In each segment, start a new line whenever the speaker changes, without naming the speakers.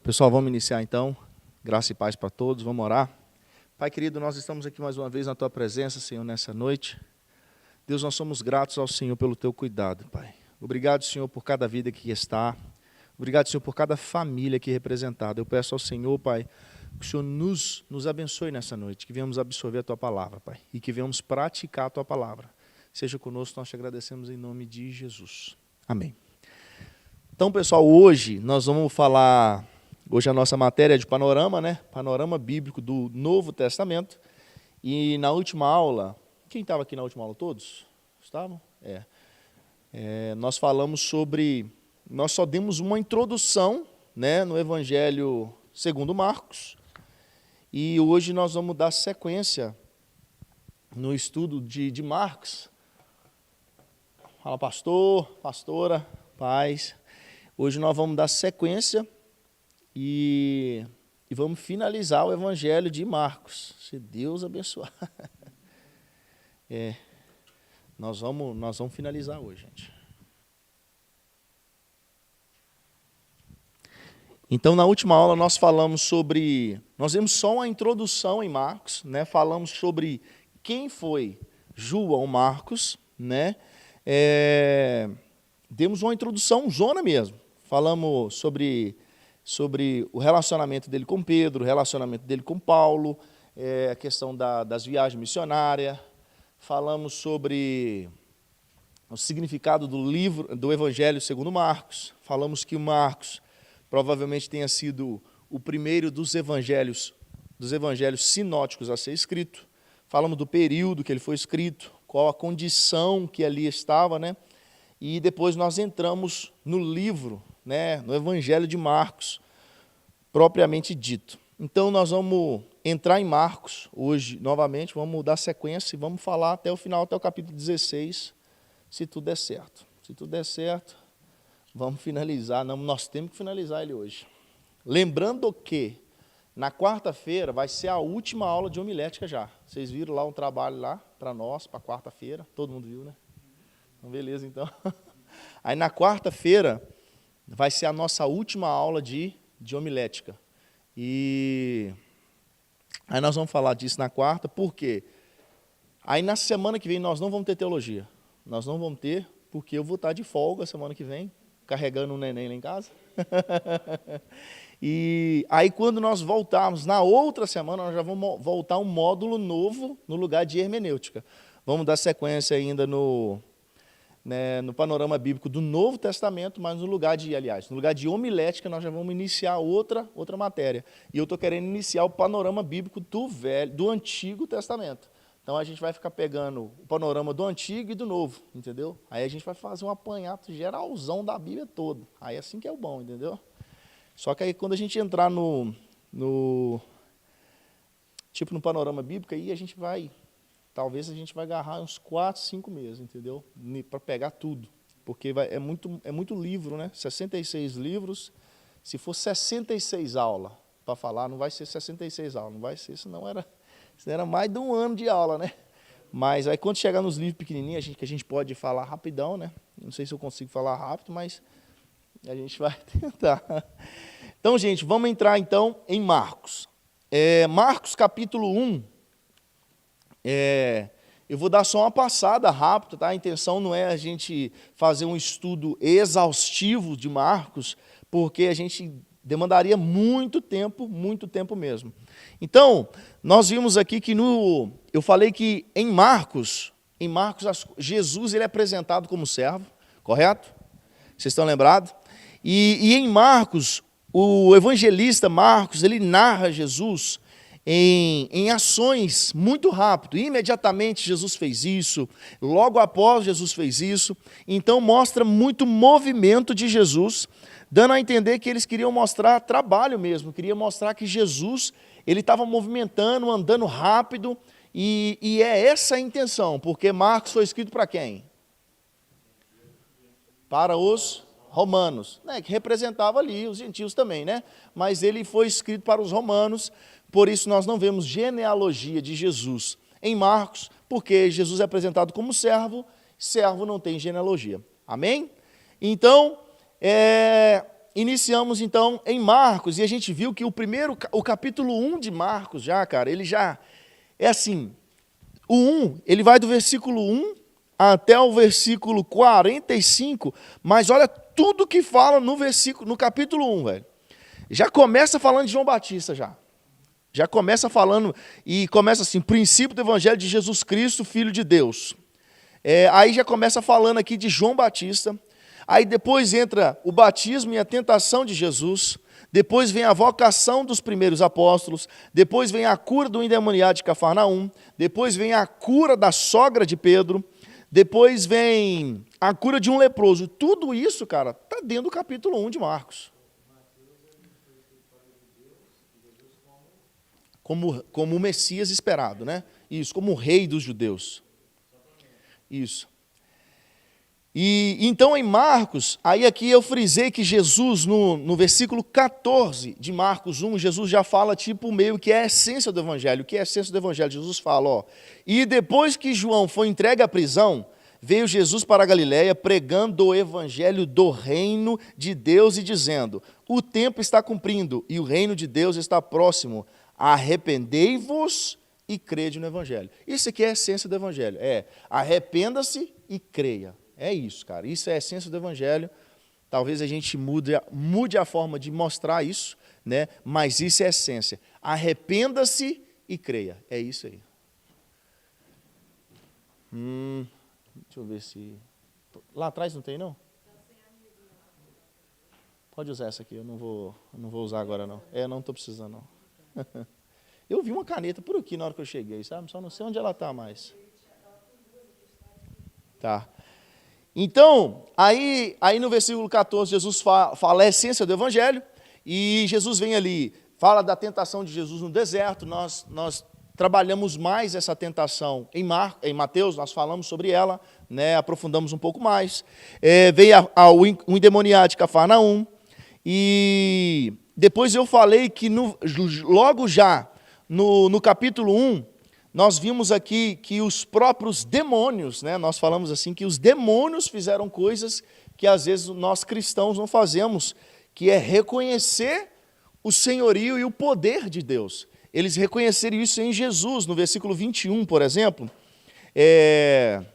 Pessoal, vamos iniciar então. Graça e paz para todos, vamos orar. Pai querido, nós estamos aqui mais uma vez na Tua presença, Senhor, nessa noite. Deus, nós somos gratos ao Senhor pelo Teu cuidado, Pai. Obrigado, Senhor, por cada vida que está. Obrigado, Senhor, por cada família aqui representada. Eu peço ao Senhor, Pai, que o Senhor nos abençoe nessa noite, que venhamos absorver a Tua palavra, Pai, e que venhamos praticar a Tua palavra. Seja conosco, nós te agradecemos em nome de Jesus. Amém. Então, pessoal, hoje nós vamos falar... Hoje a nossa matéria é de panorama, né? Panorama bíblico do Novo Testamento. E na última aula, quem estava aqui na última aula? Todos? Estavam? Nós falamos sobre, nós só demos uma introdução, né, no Evangelho segundo Marcos. E hoje nós vamos dar sequência no estudo de Marcos. Fala, pastor, pastora, paz. Hoje nós vamos dar sequência e vamos finalizar o Evangelho de Marcos, se Deus abençoar. Nós vamos finalizar hoje, gente. Então, na última aula, nós falamos sobre... Nós vimos só uma introdução em Marcos, né? Falamos sobre quem foi João Marcos, né? Demos uma introdução zona mesmo. Falamos sobre o relacionamento dele com Pedro, o relacionamento dele com Paulo, a questão das viagens missionárias. Falamos sobre o significado do livro, do Evangelho segundo Marcos. Falamos que Marcos provavelmente tenha sido o primeiro dos evangelhos sinóticos a ser escrito. Falamos do período que ele foi escrito, qual a condição que ali estava, né? E depois nós entramos no livro, né, no Evangelho de Marcos, propriamente dito. Então, nós vamos entrar em Marcos hoje, novamente, vamos dar sequência e vamos falar até o final, até o capítulo 16, se tudo der certo. Se tudo der certo, vamos finalizar. Não, nós temos que finalizar ele hoje. Lembrando que, na quarta-feira, vai ser a última aula de homilética já. Vocês viram lá um trabalho lá para nós, para quarta-feira? Todo mundo viu, né? Então, beleza, então. Aí, na quarta-feira, vai ser a nossa última aula de homilética. E aí nós vamos falar disso na quarta, por quê? Aí na semana que vem nós não vamos ter teologia. Nós não vamos ter, porque eu vou estar de folga semana que vem, carregando um neném lá em casa. E aí quando nós voltarmos, na outra semana, nós já vamos voltar um módulo novo no lugar de hermenêutica. Vamos dar sequência ainda no panorama bíblico do Novo Testamento, mas no lugar de homilética, nós já vamos iniciar outra matéria. E eu estou querendo iniciar o panorama bíblico do Antigo Testamento. Então, a gente vai ficar pegando o panorama do Antigo e do Novo, entendeu? Aí a gente vai fazer um apanhado geralzão da Bíblia toda. Aí assim que é o bom, entendeu? Só que aí, quando a gente entrar no panorama bíblico, aí a gente vai... Talvez a gente vai agarrar uns 4, 5 meses, entendeu? Para pegar tudo. Porque é muito livro, né? 66 livros. Se for 66 aulas para falar, não vai ser 66 aulas. Não vai ser, senão era mais de um ano de aula, né? Mas aí quando chegar nos livros pequenininhos, que a gente pode falar rapidão, né? Não sei se eu consigo falar rápido, mas a gente vai tentar. Então, gente, vamos entrar então em Marcos. Marcos capítulo 1. Eu vou dar só uma passada rápida, tá? A intenção não é a gente fazer um estudo exaustivo de Marcos, porque a gente demandaria muito tempo mesmo. Então, nós vimos aqui que eu falei que em Marcos Jesus ele é apresentado como servo, correto? Vocês estão lembrados? E em Marcos, o evangelista Marcos, ele narra Jesus em ações muito rápido. Imediatamente Jesus fez isso, logo após Jesus fez isso. Então mostra muito movimento de Jesus, dando a entender que eles queriam mostrar trabalho mesmo, queriam mostrar que Jesus ele estava movimentando, andando rápido, e é essa a intenção, porque Marcos foi escrito para quem? Para os romanos, né, que representava ali os gentios também, né? Mas ele foi escrito para os romanos. Por isso, nós não vemos genealogia de Jesus em Marcos, porque Jesus é apresentado como servo não tem genealogia. Amém? Então, iniciamos então em Marcos, e a gente viu que o capítulo 1 de Marcos já, cara, ele já é assim, o 1, ele vai do versículo 1 até o versículo 45, mas olha tudo que fala no capítulo 1, velho. Já começa falando de João Batista já. Já começa falando, e começa assim, princípio do evangelho de Jesus Cristo, Filho de Deus. Aí já começa falando aqui de João Batista, aí depois entra o batismo e a tentação de Jesus, depois vem a vocação dos primeiros apóstolos, depois vem a cura do endemoniado de Cafarnaum, depois vem a cura da sogra de Pedro, depois vem a cura de um leproso. Tudo isso, cara, está dentro do capítulo 1 de Marcos. Como o Messias esperado, né? Isso, como o rei dos judeus. Isso. E então em Marcos, aí aqui eu frisei que Jesus, no versículo 14 de Marcos 1, Jesus já fala tipo meio que é a essência do evangelho. O que é a essência do evangelho? Jesus fala, ó, e depois que João foi entregue à prisão, veio Jesus para a Galiléia pregando o evangelho do reino de Deus e dizendo, o tempo está cumprindo e o reino de Deus está próximo, arrependei-vos e crede no evangelho. Isso aqui é a essência do evangelho, arrependa-se e creia. É isso, cara. Isso é a essência do evangelho. Talvez a gente mude a forma de mostrar isso, né? Mas isso é a essência. Arrependa-se e creia. É isso aí. Deixa eu ver se... Lá atrás não tem, não? Pode usar essa aqui. Eu não vou usar agora, não. Não estou precisando, não. Eu vi uma caneta por aqui na hora que eu cheguei, sabe? Só não sei onde ela está mais. Tá. Então, aí no versículo 14, Jesus fala a essência do evangelho, e Jesus vem ali, fala da tentação de Jesus no deserto. Nós trabalhamos mais essa tentação em Mateus, nós falamos sobre ela, né, aprofundamos um pouco mais. Veio o endemoniado de Cafarnaum, e depois eu falei que logo já no capítulo 1, nós vimos aqui que os próprios demônios, né, nós falamos assim, que os demônios fizeram coisas que às vezes nós cristãos não fazemos, que é reconhecer o senhorio e o poder de Deus. Eles reconheceram isso em Jesus, no versículo 21, por exemplo,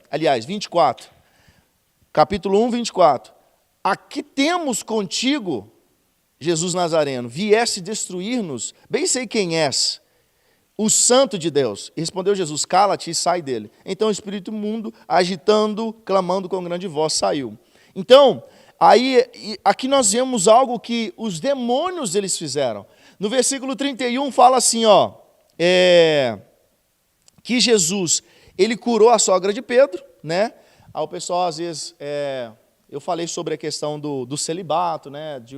aliás, 24, capítulo 1, 24. Aqui temos contigo, Jesus Nazareno, vieste destruir-nos, bem sei quem és, o santo de Deus. E respondeu Jesus, cala-te e sai dele. Então o espírito imundo, agitando, clamando com grande voz, saiu. Então, aqui nós vemos algo que os demônios eles fizeram. No versículo 31 fala assim, ó, que Jesus, ele curou a sogra de Pedro, né? Aí o pessoal, às vezes, eu falei sobre a questão do celibato, né? De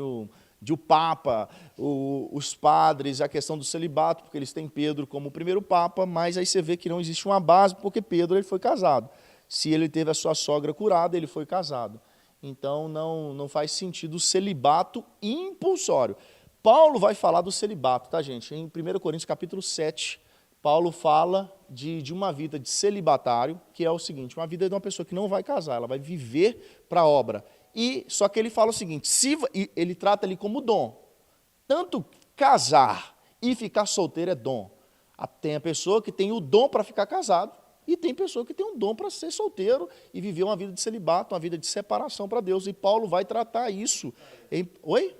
o Papa, os padres, a questão do celibato, porque eles têm Pedro como o primeiro Papa, mas aí você vê que não existe uma base, porque Pedro ele foi casado. Se ele teve a sua sogra curada, ele foi casado. Então, não faz sentido o celibato impulsório. Paulo vai falar do celibato, tá, gente? Em 1 Coríntios, capítulo 7, Paulo fala de uma vida de celibatário, que é o seguinte, uma vida de uma pessoa que não vai casar, ela vai viver para a obra. Só que ele fala o seguinte, ele trata ali como dom. Tanto casar e ficar solteiro é dom. Tem a pessoa que tem o dom para ficar casado e tem pessoa que tem um dom para ser solteiro e viver uma vida de celibato, uma vida de separação para Deus. E Paulo vai tratar isso. Oi?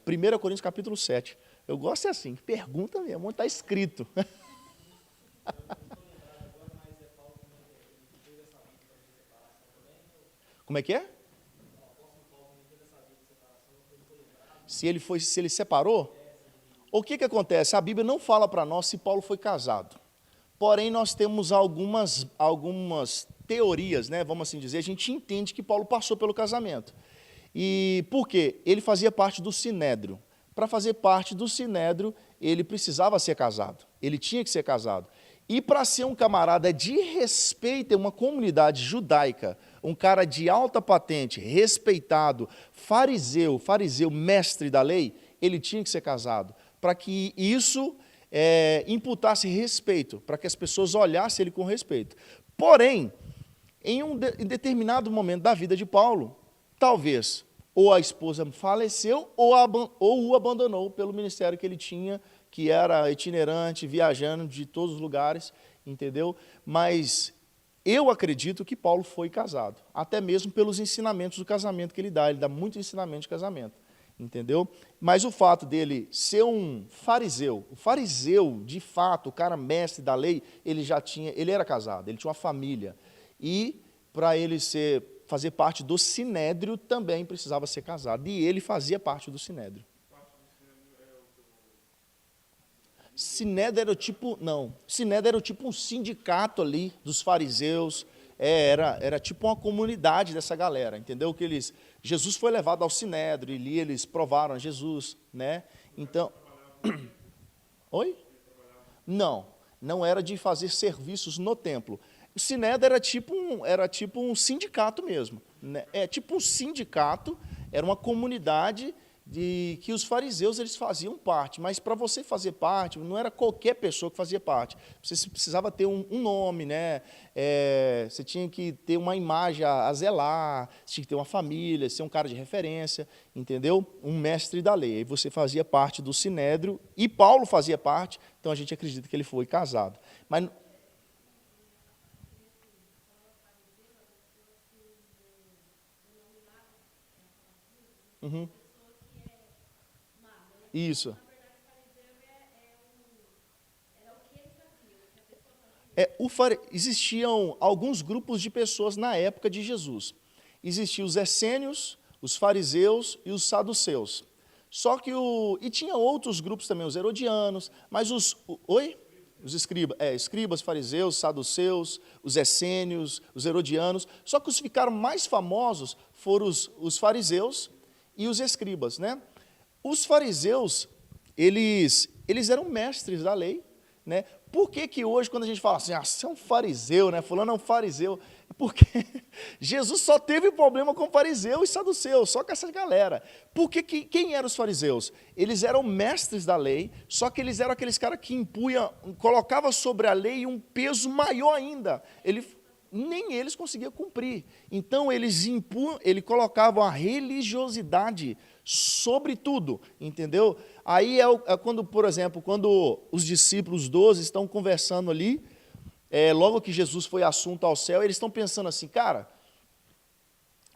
1 Coríntios capítulo 7. Eu gosto assim, pergunta mesmo, onde está escrito. Como é que é? Se ele separou? O que acontece? A Bíblia não fala para nós se Paulo foi casado. Porém, nós temos algumas teorias, né? Vamos assim dizer, a gente entende que Paulo passou pelo casamento. E por quê? Ele fazia parte do Sinédrio. Para fazer parte do Sinédrio, ele precisava ser casado. Ele tinha que ser casado. E para ser um camarada de respeito em uma comunidade judaica, um cara de alta patente, respeitado, fariseu, mestre da lei, ele tinha que ser casado, para que isso imputasse respeito, para que as pessoas olhassem ele com respeito. Porém, em determinado momento da vida de Paulo, talvez ou a esposa faleceu, ou o abandonou pelo ministério que ele tinha, que era itinerante, viajando de todos os lugares, entendeu? Mas eu acredito que Paulo foi casado, até mesmo pelos ensinamentos do casamento que ele dá muito ensinamento de casamento, entendeu? Mas o fato dele ser um fariseu, o fariseu, de fato, o cara mestre da lei, ele era casado, ele tinha uma família, e para ele fazer parte do sinédrio, também precisava ser casado, e ele fazia parte do sinédrio. Sinédrio era tipo um sindicato ali dos fariseus, era tipo uma comunidade dessa galera, entendeu? Jesus foi levado ao sinédrio, e ali eles provaram a Jesus, né? Então, oi? Não era de fazer serviços no templo. O sinédrio era tipo um sindicato mesmo, né? Tipo um sindicato, era uma comunidade de que os fariseus eles faziam parte, mas para você fazer parte, não era qualquer pessoa que fazia parte. Você precisava ter um nome, né? Você tinha que ter uma imagem a zelar, você tinha que ter uma família, ser um cara de referência, entendeu? Um mestre da lei. Aí você fazia parte do sinédrio, e Paulo fazia parte, então a gente acredita que ele foi casado. Mas uhum. Isso. Existiam alguns grupos de pessoas na época de Jesus. Existiam os essênios, os fariseus e os saduceus. Só que e tinha outros grupos também, os herodianos, mas os escribas, fariseus, saduceus, os essênios, os herodianos. Só que os que ficaram mais famosos foram os fariseus e os escribas, né? Os fariseus, eles eram mestres da lei, né? Por que hoje, quando a gente fala assim, você é um fariseu, né? Fulano é um fariseu, porque Jesus só teve problema com fariseu e saduceu, só com essa galera. Quem eram os fariseus? Eles eram mestres da lei, só que eles eram aqueles caras que colocava sobre a lei um peso maior ainda. Nem eles conseguiam cumprir. Então, eles colocavam a religiosidade sobre tudo, entendeu? Aí quando, por exemplo, quando os discípulos 12 estão conversando ali, logo que Jesus foi assunto ao céu, eles estão pensando assim, cara,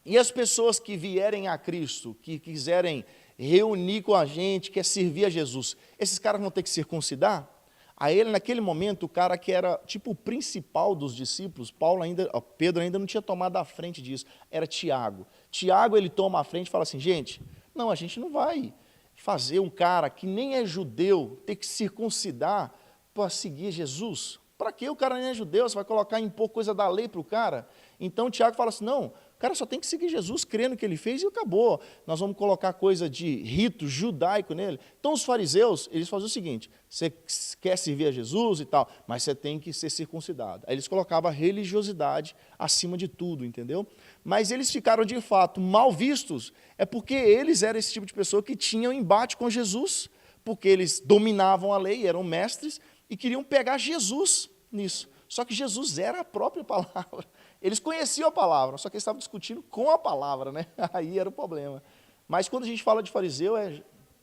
e as pessoas que vierem a Cristo, que quiserem reunir com a gente, quer servir a Jesus, esses caras vão ter que circuncidar? Aí naquele momento, o cara que era tipo o principal dos discípulos, Pedro ainda não tinha tomado a frente disso, era Tiago. Tiago, ele toma a frente e fala assim, gente, não, a gente não vai fazer um cara que nem é judeu ter que circuncidar para seguir Jesus. Para que o cara nem é judeu? Você vai colocar impor coisa da lei para o cara? Então, Tiago fala assim, não, o cara só tem que seguir Jesus, crendo no que ele fez e acabou. Nós vamos colocar coisa de rito judaico nele. Então, os fariseus, eles faziam o seguinte, você quer servir a Jesus e tal, mas você tem que ser circuncidado. Aí eles colocavam a religiosidade acima de tudo, entendeu? Mas eles ficaram, de fato, mal vistos, porque eles eram esse tipo de pessoa que tinham embate com Jesus, porque eles dominavam a lei, eram mestres, e queriam pegar Jesus nisso. Só que Jesus era a própria palavra. Eles conheciam a palavra, só que eles estavam discutindo com a palavra, né? Aí era o problema. Mas quando a gente fala de fariseu,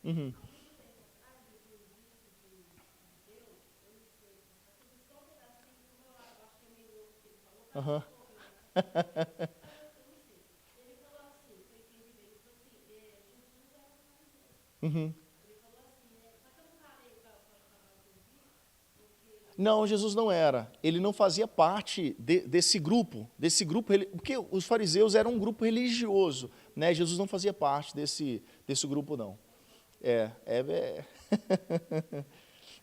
Uhum. Uhum. Uhum. Não, Jesus não era. Ele não fazia parte desse grupo. Porque os fariseus eram um grupo religioso, né? Jesus não fazia parte desse grupo, não.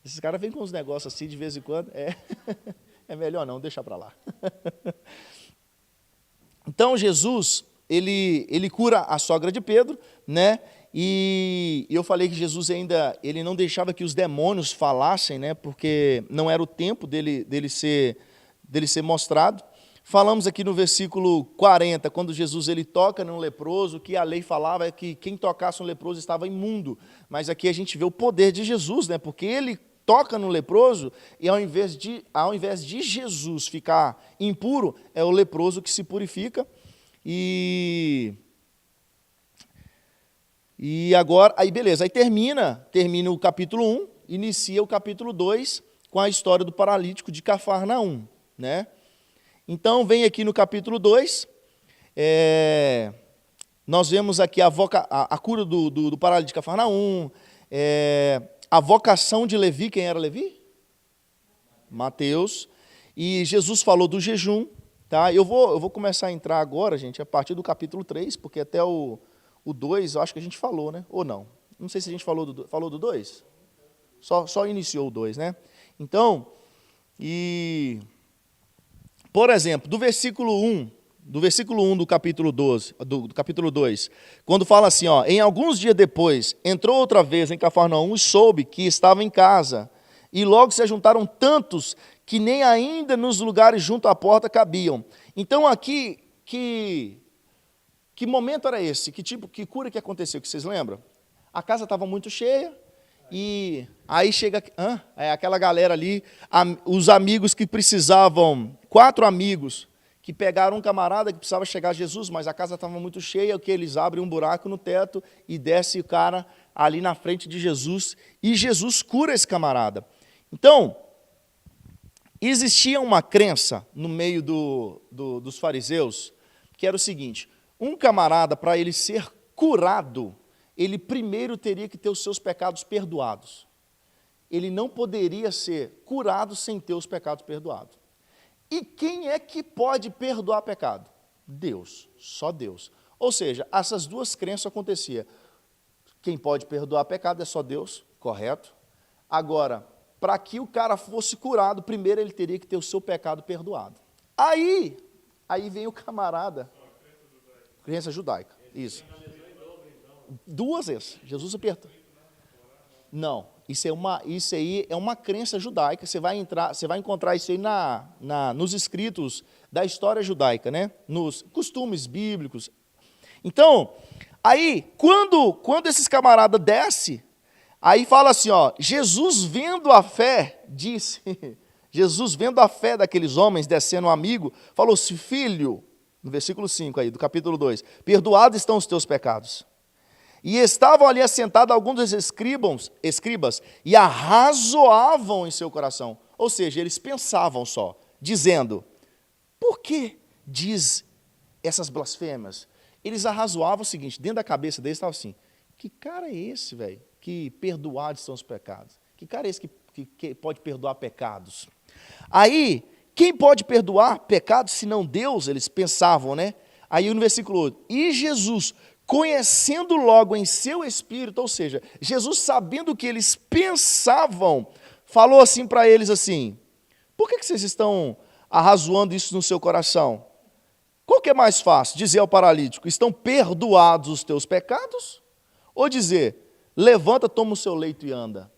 Esses caras vêm com uns negócios assim de vez em quando. É melhor não, deixa para lá. Então, Jesus, ele cura a sogra de Pedro, né? E eu falei que Jesus ele não deixava que os demônios falassem, né? Porque não era o tempo dele ser mostrado. Falamos aqui no versículo 40, quando Jesus ele toca num leproso, que a lei falava é que quem tocasse um leproso estava imundo. Mas aqui a gente vê o poder de Jesus, né? Porque ele toca no leproso e ao invés de Jesus ficar impuro, é o leproso que se purifica. E E agora, aí beleza, aí termina o capítulo 1, inicia o capítulo 2 com a história do paralítico de Cafarnaum, né? Então, vem aqui no capítulo 2, nós vemos aqui a cura do paralítico de Cafarnaum, a vocação de Levi. Quem era Levi? Mateus. E Jesus falou do jejum, tá? Eu vou começar a entrar agora, gente, a partir do capítulo 3, porque até o 2, eu acho que a gente falou, né? Ou não? Não sei se a gente falou do 2? Só iniciou o 2, né? Então, por exemplo, do versículo 1 do capítulo 12, do capítulo 2, quando fala assim, ó, em alguns dias depois, entrou outra vez em Cafarnaum e soube que estava em casa, e logo se juntaram tantos que nem ainda nos lugares junto à porta cabiam. Então aqui, que momento era esse? Que cura que aconteceu, que vocês lembram? A casa estava muito cheia, e aí chega aquela galera ali, os amigos que precisavam, 4 amigos, que pegaram um camarada que precisava chegar a Jesus, mas a casa estava muito cheia, o que eles abrem um buraco no teto e desce o cara ali na frente de Jesus, e Jesus cura esse camarada. Então, existia uma crença no meio dos fariseus, que era o seguinte: um camarada, para ele ser curado, ele primeiro teria que ter os seus pecados perdoados. Ele não poderia ser curado sem ter os pecados perdoados. E quem é que pode perdoar pecado? Deus, só Deus. Ou seja, essas duas crenças aconteciam. Quem pode perdoar pecado é só Deus, correto? Agora, para que o cara fosse curado, primeiro ele teria que ter o seu pecado perdoado. Aí vem o camarada. Crença judaica, isso. 2 vezes, Jesus apertou. Não, isso aí é uma crença judaica, você vai encontrar isso aí nos escritos da história judaica, né? Nos costumes bíblicos. Então, aí, quando esses camaradas descem, aí fala assim, ó, Jesus vendo a fé, disse, Jesus vendo a fé daqueles homens descendo um amigo, falou assim, filho, no versículo 5 aí, do capítulo 2, perdoados estão os teus pecados. E estavam ali assentados alguns dos escribas, e arrazoavam em seu coração. Ou seja, eles pensavam só, dizendo, por que diz essas blasfêmias? Eles arrazoavam o seguinte, dentro da cabeça deles estava assim, que cara é esse, velho, que perdoados são os pecados? Que cara é esse que pode perdoar pecados? Aí, quem pode perdoar pecados senão Deus? Eles pensavam, né? Aí no versículo 8, e Jesus, conhecendo logo em seu espírito, ou seja, Jesus sabendo o que eles pensavam, falou assim para eles assim, por que vocês estão arrazoando isso no seu coração? Qual que é mais fácil? Dizer ao paralítico, estão perdoados os teus pecados? Ou dizer, levanta, toma o seu leito e anda?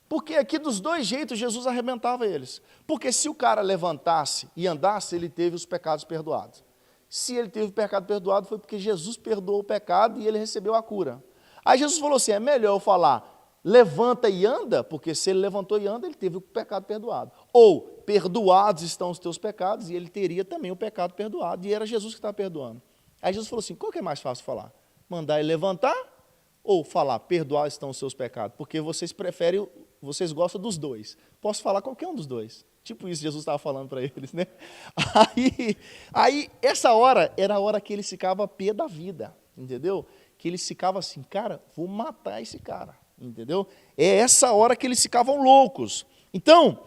Porque aqui dos dois jeitos Jesus arrebentava eles. Porque se o cara levantasse e andasse, ele teve os pecados perdoados. Se ele teve o pecado perdoado, foi porque Jesus perdoou o pecado e ele recebeu a cura. Aí Jesus falou assim, é melhor eu falar, levanta e anda, porque se ele levantou e anda, ele teve o pecado perdoado. Ou, perdoados estão os teus pecados, e ele teria também o pecado perdoado, e era Jesus que estava perdoando. Aí Jesus falou assim, qual que é mais fácil falar? Mandar ele levantar, ou falar, perdoados estão os seus pecados? Porque vocês preferem, vocês gostam dos dois. Posso falar qualquer um dos dois. Tipo isso Jesus estava falando para eles, né? Aí, essa hora era a hora que eles ficavam pé da vida, entendeu? Que eles ficavam assim, cara, vou matar esse cara, entendeu? É essa hora que eles ficavam loucos. Então,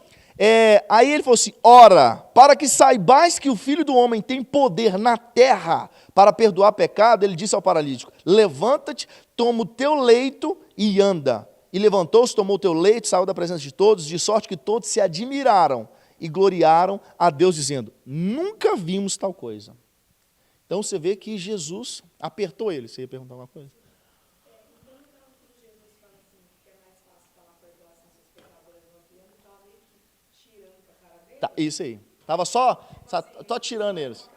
aí ele falou assim, ora, para que saibais que o Filho do Homem tem poder na terra para perdoar pecado, ele disse ao paralítico, levanta-te, toma o teu leito e anda. E levantou-se, tomou o teu leito, saiu da presença de todos, de sorte que todos se admiraram e gloriaram a Deus, dizendo, nunca vimos tal coisa. Então você vê que Jesus apertou ele. Você ia perguntar alguma coisa? Tá, isso aí. Estava só tirando eles.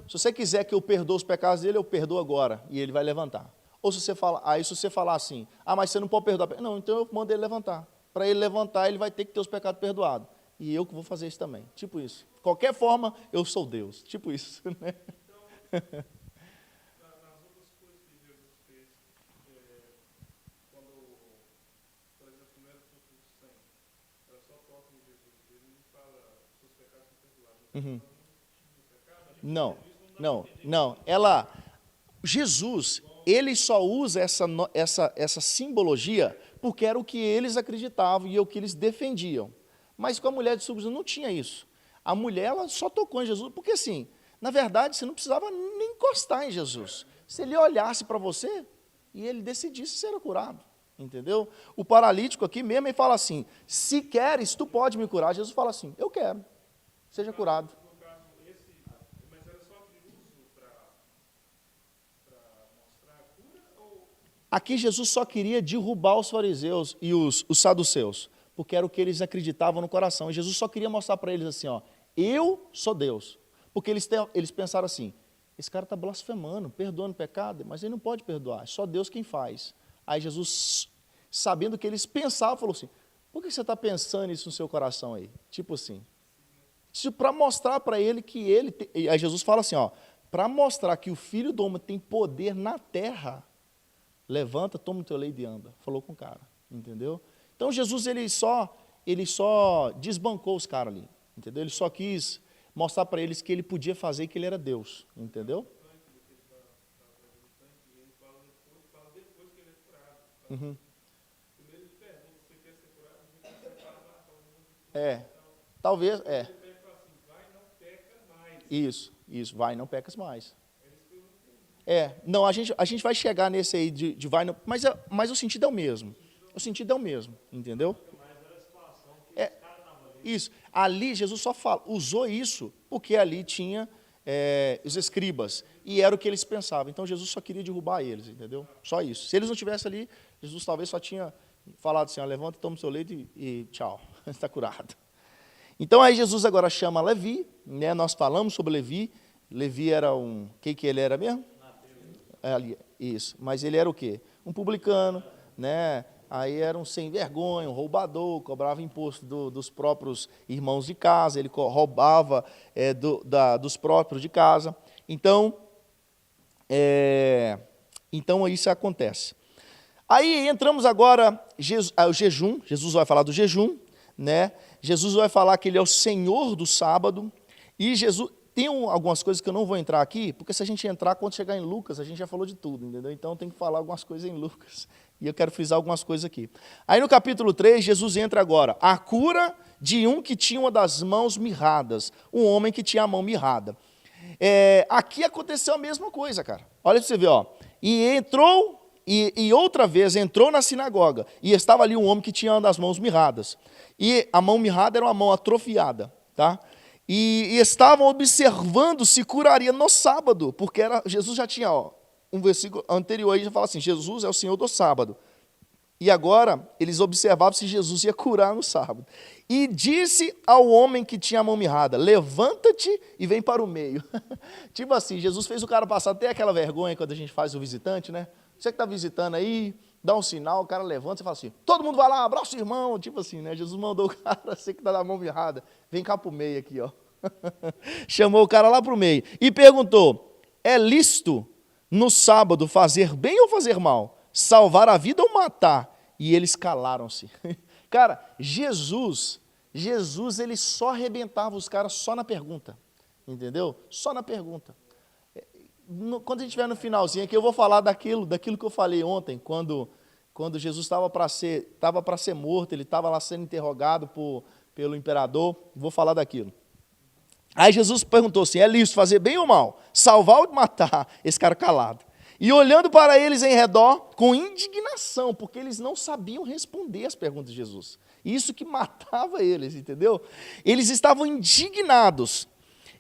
Se você quiser que eu perdoe os pecados dele, eu perdoo agora. E ele vai levantar. Ou se você falar assim, mas você não pode perdoar. Não, então eu mando ele levantar. Para ele levantar, ele vai ter que ter os pecados perdoados. E eu que vou fazer isso também. Tipo isso. De qualquer forma, eu sou Deus. Tipo isso. Né?
Nas outras coisas que Jesus fez,
Uhum. Não, não. Jesus, ele só usa essa simbologia porque era o que eles acreditavam e o que eles defendiam. Mas com a mulher de Susa não tinha isso. A mulher, ela só tocou em Jesus, porque assim, na verdade, você não precisava nem encostar em Jesus. Se ele olhasse para você e ele decidisse ser curado, entendeu? O paralítico aqui mesmo, ele fala assim, se queres, tu pode me curar. Jesus fala assim, eu quero, seja curado.
Mas era só de uso para mostrar a cura? Ou...
Aqui Jesus só queria derrubar os fariseus e os saduceus, porque era o que eles acreditavam no coração. E Jesus só queria mostrar para eles assim, ó, eu sou Deus. Porque eles pensaram assim, esse cara está blasfemando, perdoando o pecado, mas ele não pode perdoar, é só Deus quem faz. Aí Jesus, sabendo o que eles pensavam, falou assim, por que você está pensando isso no seu coração aí? Tipo assim, para mostrar para ele que ele... Aí Jesus fala assim, ó, para mostrar que o Filho do Homem tem poder na terra, levanta, toma o teu leito e anda. Falou com o cara, entendeu? Então Jesus, ele só desbancou os caras ali, entendeu? Ele só quis mostrar para eles que ele podia fazer e que ele era Deus, entendeu? Uhum. Talvez, Isso, vai, não pecas mais. Não, a gente vai chegar nesse aí de vai, não, mas o sentido é o mesmo. O sentido é o mesmo, entendeu? Isso. Ali Jesus só usou isso porque ali tinha os escribas e era o que eles pensavam. Então Jesus só queria derrubar eles, entendeu? Só isso. Se eles não tivessem ali, Jesus talvez só tinha falado assim, ó, levanta, toma o seu leito e tchau, está curado. Então aí Jesus agora chama Levi, né? Nós falamos sobre Levi. Levi era o que ele era mesmo? Isso. Mas ele era o quê? Um publicano, né? Aí era um sem vergonha, um roubador, cobrava imposto dos próprios irmãos de casa, ele roubava dos próprios de casa. Então isso acontece. Aí entramos agora ao jejum, Jesus vai falar do jejum, né? Jesus vai falar que ele é o Senhor do sábado, e Jesus... Tem algumas coisas que eu não vou entrar aqui, porque se a gente entrar, quando chegar em Lucas, a gente já falou de tudo, entendeu? Então tem que falar algumas coisas em Lucas, e eu quero frisar algumas coisas aqui. Aí no capítulo 3, Jesus entra agora, a cura de um que tinha uma das mãos mirradas, um homem que tinha a mão mirrada. Aqui aconteceu a mesma coisa, cara. Olha para você ver, ó. E entrou, e outra vez entrou na sinagoga, e estava ali um homem que tinha uma das mãos mirradas. E a mão mirrada era uma mão atrofiada, tá? E estavam observando se curaria no sábado, porque Jesus já tinha, um versículo anterior aí já fala assim, Jesus é o Senhor do sábado. E agora eles observavam se Jesus ia curar no sábado. E disse ao homem que tinha a mão mirrada, levanta-te e vem para o meio. Tipo assim, Jesus fez o cara passar até aquela vergonha quando a gente faz o visitante, né? Você que está visitando aí, dá um sinal, o cara levanta e fala assim, todo mundo vai lá, abraça o irmão, tipo assim, né? Jesus mandou o cara, você que está na mão mirrada, vem cá para o meio aqui, ó. Chamou o cara lá para o meio e perguntou, é lícito no sábado fazer bem ou fazer mal? Salvar a vida ou matar? E eles calaram-se. Cara, Jesus, ele só arrebentava os caras só na pergunta, entendeu? Só na pergunta. Quando a gente estiver no finalzinho aqui, eu vou falar daquilo que eu falei ontem, quando Jesus estava para ser morto, ele estava lá sendo interrogado pelo imperador, vou falar daquilo. Aí Jesus perguntou assim, é lícito fazer bem ou mal? Salvar ou matar? Esse cara calado. E olhando para eles em redor, com indignação, porque eles não sabiam responder as perguntas de Jesus. Isso que matava eles, entendeu? Eles estavam indignados.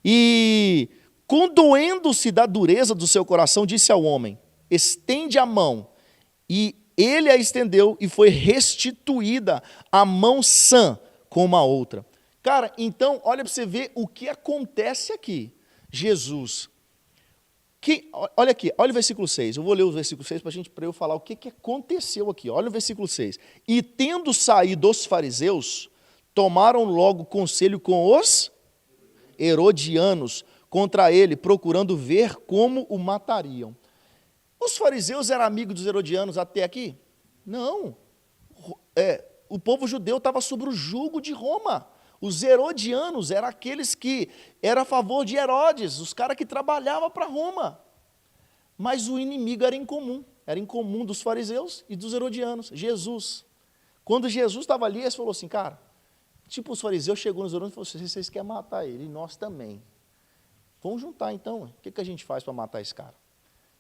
E... condoendo-se da dureza do seu coração, disse ao homem, estende a mão. E ele a estendeu e foi restituída a mão sã como a outra. Cara, então, olha para você ver o que acontece aqui. Jesus, olha aqui, olha o versículo 6. Eu vou ler o versículo 6 para eu falar o que aconteceu aqui. Olha o versículo 6. E tendo saído os fariseus, tomaram logo conselho com os herodianos, contra ele, procurando ver como o matariam. Os fariseus eram amigos dos herodianos até aqui? Não. o povo judeu estava sob o jugo de Roma. Os herodianos eram aqueles que eram a favor de Herodes, os caras que trabalhavam para Roma. Mas o inimigo era incomum dos fariseus e dos herodianos, Jesus. Quando Jesus estava ali, eles falou assim, cara, tipo os fariseus chegou nos herodianos e falou assim, vocês querem matar ele, e nós também. Vamos juntar então, o que a gente faz para matar esse cara?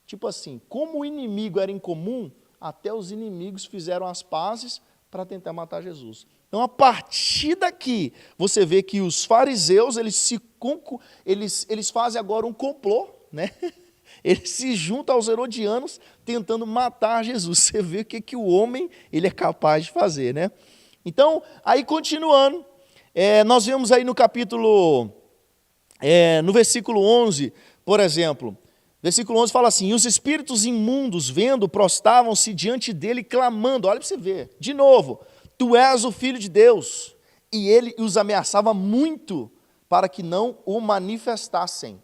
Tipo assim, como o inimigo era incomum, até os inimigos fizeram as pazes para tentar matar Jesus. Então, a partir daqui, você vê que os fariseus, eles fazem agora um complô, né? Eles se juntam aos herodianos tentando matar Jesus. Você vê o que o homem ele é capaz de fazer, né? Então, aí continuando, nós vemos aí no capítulo, no versículo 11, por exemplo, versículo 11 fala assim, e os espíritos imundos, vendo, prostravam-se diante dele, clamando, olha para você ver, de novo, tu és o Filho de Deus, e ele os ameaçava muito, para que não o manifestassem.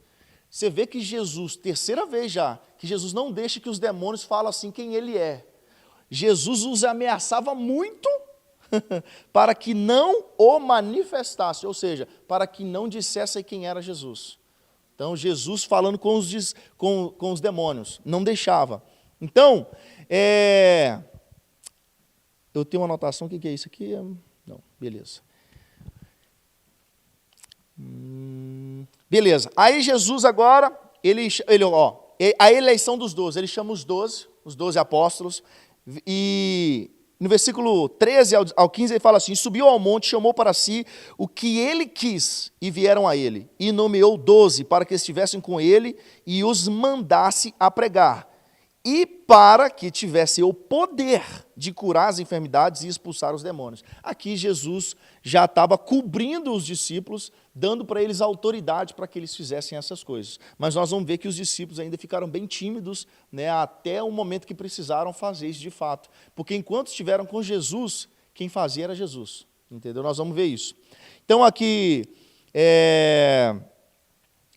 Você vê que Jesus, terceira vez já, que Jesus não deixa que os demônios falem assim quem ele é. Jesus os ameaçava muito, para que não o manifestasse, ou seja, para que não dissessem quem era Jesus. Então, Jesus falando com os demônios, não deixava. Então, eu tenho uma anotação, o que é isso aqui? Não, beleza. Beleza, aí Jesus agora, a eleição dos 12, ele chama os 12 apóstolos, e no versículo 13 ao 15 ele fala assim, subiu ao monte, chamou para si o que ele quis, e vieram a ele, e nomeou 12 para que estivessem com ele, e os mandasse a pregar, e para que tivesse o poder de curar as enfermidades e expulsar os demônios. Aqui Jesus já estava cobrindo os discípulos, dando para eles autoridade para que eles fizessem essas coisas. Mas nós vamos ver que os discípulos ainda ficaram bem tímidos, né, até o momento que precisaram fazer isso de fato. Porque enquanto estiveram com Jesus, quem fazia era Jesus. Entendeu? Nós vamos ver isso. Então aqui,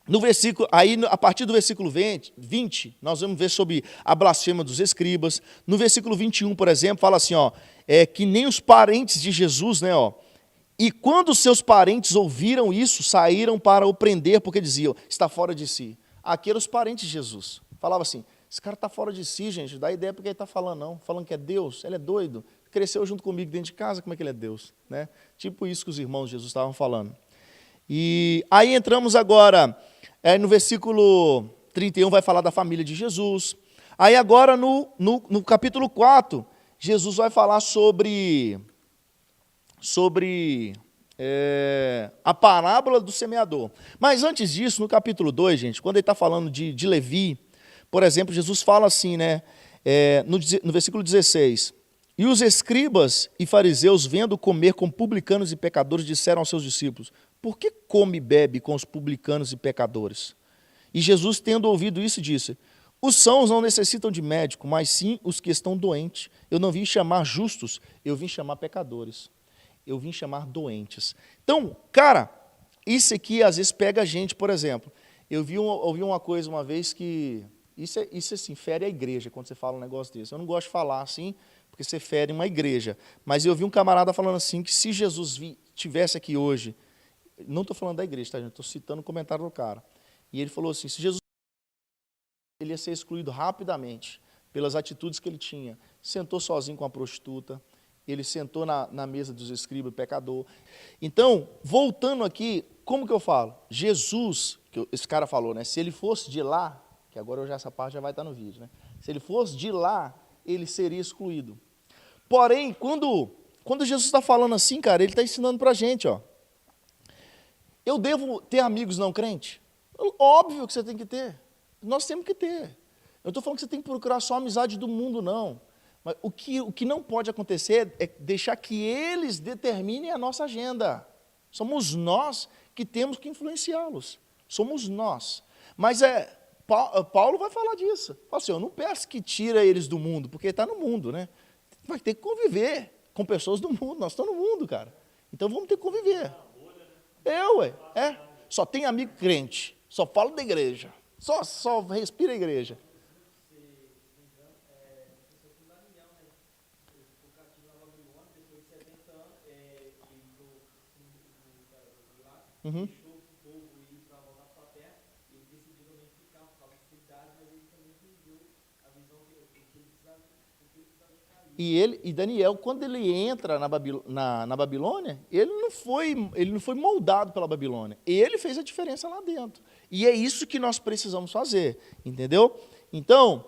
no versículo, aí, a partir do versículo 20, nós vamos ver sobre a blasfêmia dos escribas. No versículo 21, por exemplo, fala assim, que nem os parentes de Jesus, né, e quando os seus parentes ouviram isso, saíram para o prender, porque diziam, está fora de si. Aqui eram os parentes de Jesus. Falava assim, esse cara está fora de si, gente, dá ideia porque ele está falando, não. Falando que é Deus, ele é doido. Cresceu junto comigo dentro de casa, como é que ele é Deus? Né? Tipo isso que os irmãos de Jesus estavam falando. E aí entramos agora, no versículo 31 vai falar da família de Jesus. Aí agora no capítulo 4, Jesus vai falar sobre a parábola do semeador. Mas antes disso, no capítulo 2, gente, quando ele está falando de Levi, por exemplo, Jesus fala assim, né, no versículo 16, e os escribas e fariseus, vendo comer com publicanos e pecadores, disseram aos seus discípulos, por que come e bebe com os publicanos e pecadores? E Jesus, tendo ouvido isso, disse, os sãos não necessitam de médico, mas sim os que estão doentes. Eu não vim chamar justos, eu vim chamar pecadores. Eu vim chamar doentes. Então, cara, isso aqui às vezes pega a gente, por exemplo. Eu ouvi uma coisa uma vez que, isso assim, fere a igreja, quando você fala um negócio desse. Eu não gosto de falar assim, porque você fere uma igreja. Mas eu vi um camarada falando assim, que se Jesus estivesse aqui hoje, não estou falando da igreja, tá, gente? Estou citando o comentário do cara. E ele falou assim, se Jesus ele ia ser excluído rapidamente, pelas atitudes que ele tinha. Sentou sozinho com a prostituta, ele sentou na mesa dos escribas, pecador. Então, voltando aqui, como que eu falo? Jesus, que esse cara falou, né? Se ele fosse de lá, que agora essa parte já vai estar no vídeo, né? Se ele fosse de lá, ele seria excluído. Porém, quando Jesus está falando assim, cara, ele está ensinando para a gente, eu devo ter amigos não crentes? Óbvio que você tem que ter. Nós temos que ter. Eu estou falando que você tem que procurar só a amizade do mundo, não. Mas o que não pode acontecer é deixar que eles determinem a nossa agenda. Somos nós que temos que influenciá-los. Somos nós. Mas Paulo vai falar disso. Fala assim, eu não peço que tire eles do mundo, porque está no mundo, né? Vai ter que conviver com pessoas do mundo. Nós estamos no mundo, cara. Então vamos ter que conviver. Só tem amigo crente. Só falo da igreja. Só respira a igreja. Uhum.
deixou o povo ir para voltar para a terra, e ele decidiu também ficar por causa da cidade, mas ele também entendeu a visão que ele precisava ficar.
E Daniel, quando ele entra na Babilônia, ele não foi moldado pela Babilônia. Ele fez a diferença lá dentro. E é isso que nós precisamos fazer, entendeu? Então,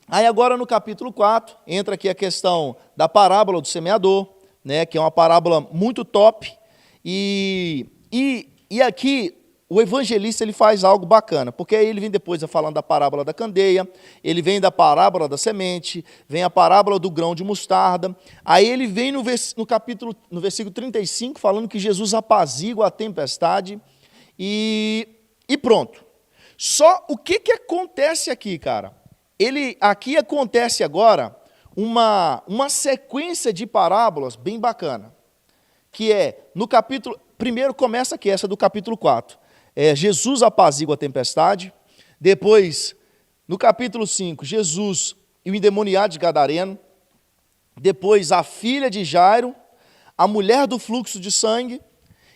aí agora no capítulo 4, entra aqui a questão da parábola do semeador, né, que é uma parábola muito top. E aqui o evangelista ele faz algo bacana, porque aí ele vem depois falando da parábola da candeia, ele vem da parábola da semente, vem a parábola do grão de mostarda, aí ele vem no versículo 35, falando que Jesus apazigua a tempestade, e pronto. Só o que acontece aqui, cara? Aqui acontece agora uma sequência de parábolas bem bacana, que é, no capítulo, primeiro começa aqui, essa do capítulo 4, Jesus apazigua a tempestade. Depois, no capítulo 5, Jesus e o endemoniado de Gadareno. Depois, a filha de Jairo, a mulher do fluxo de sangue.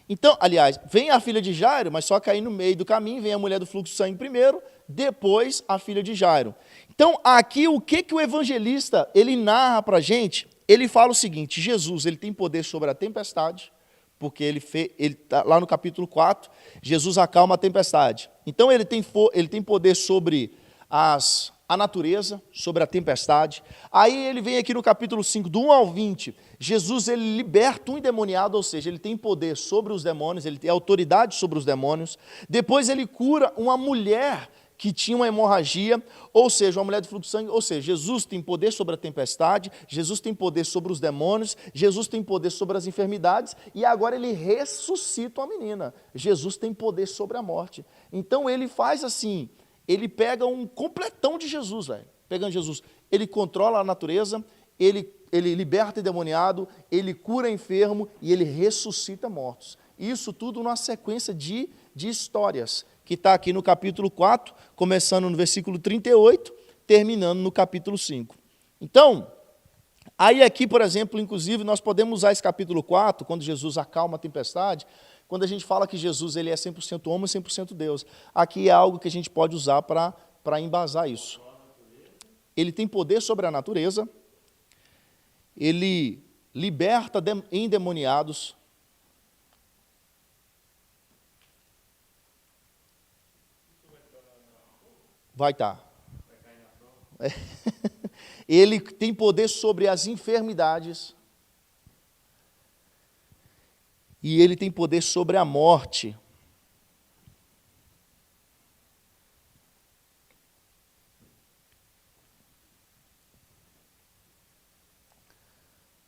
Então, aliás, vem a filha de Jairo, mas só que aí no meio do caminho vem a mulher do fluxo de sangue primeiro, depois a filha de Jairo. Então, aqui o que o evangelista, ele narra para a gente? Ele fala o seguinte: Jesus, ele tem poder sobre a tempestade, porque ele tá lá no capítulo 4, Jesus acalma a tempestade. Então ele tem poder sobre a natureza, sobre a tempestade. Aí ele vem aqui no capítulo 5, do 1 ao 20, Jesus ele liberta um endemoniado, ou seja, ele tem poder sobre os demônios, ele tem autoridade sobre os demônios. Depois ele cura uma mulher que tinha uma hemorragia, ou seja, uma mulher de fluxo de sangue, ou seja, Jesus tem poder sobre a tempestade, Jesus tem poder sobre os demônios, Jesus tem poder sobre as enfermidades, e agora ele ressuscita uma menina. Jesus tem poder sobre a morte. Então ele faz assim, ele pega um completão de Jesus, velho. Pegando Jesus, ele controla a natureza, ele liberta endemoniado, ele cura enfermo e ele ressuscita mortos. Isso tudo numa sequência de histórias, que está aqui no capítulo 4, começando no versículo 38, terminando no capítulo 5. Então, aí aqui, por exemplo, inclusive, nós podemos usar esse capítulo 4, quando Jesus acalma a tempestade, quando a gente fala que Jesus ele é 100% homem e 100% Deus. Aqui é algo que a gente pode usar para embasar isso. Ele tem poder sobre a natureza, ele liberta endemoniados. Vai estar. Ele tem poder sobre as enfermidades. E ele tem poder sobre a morte.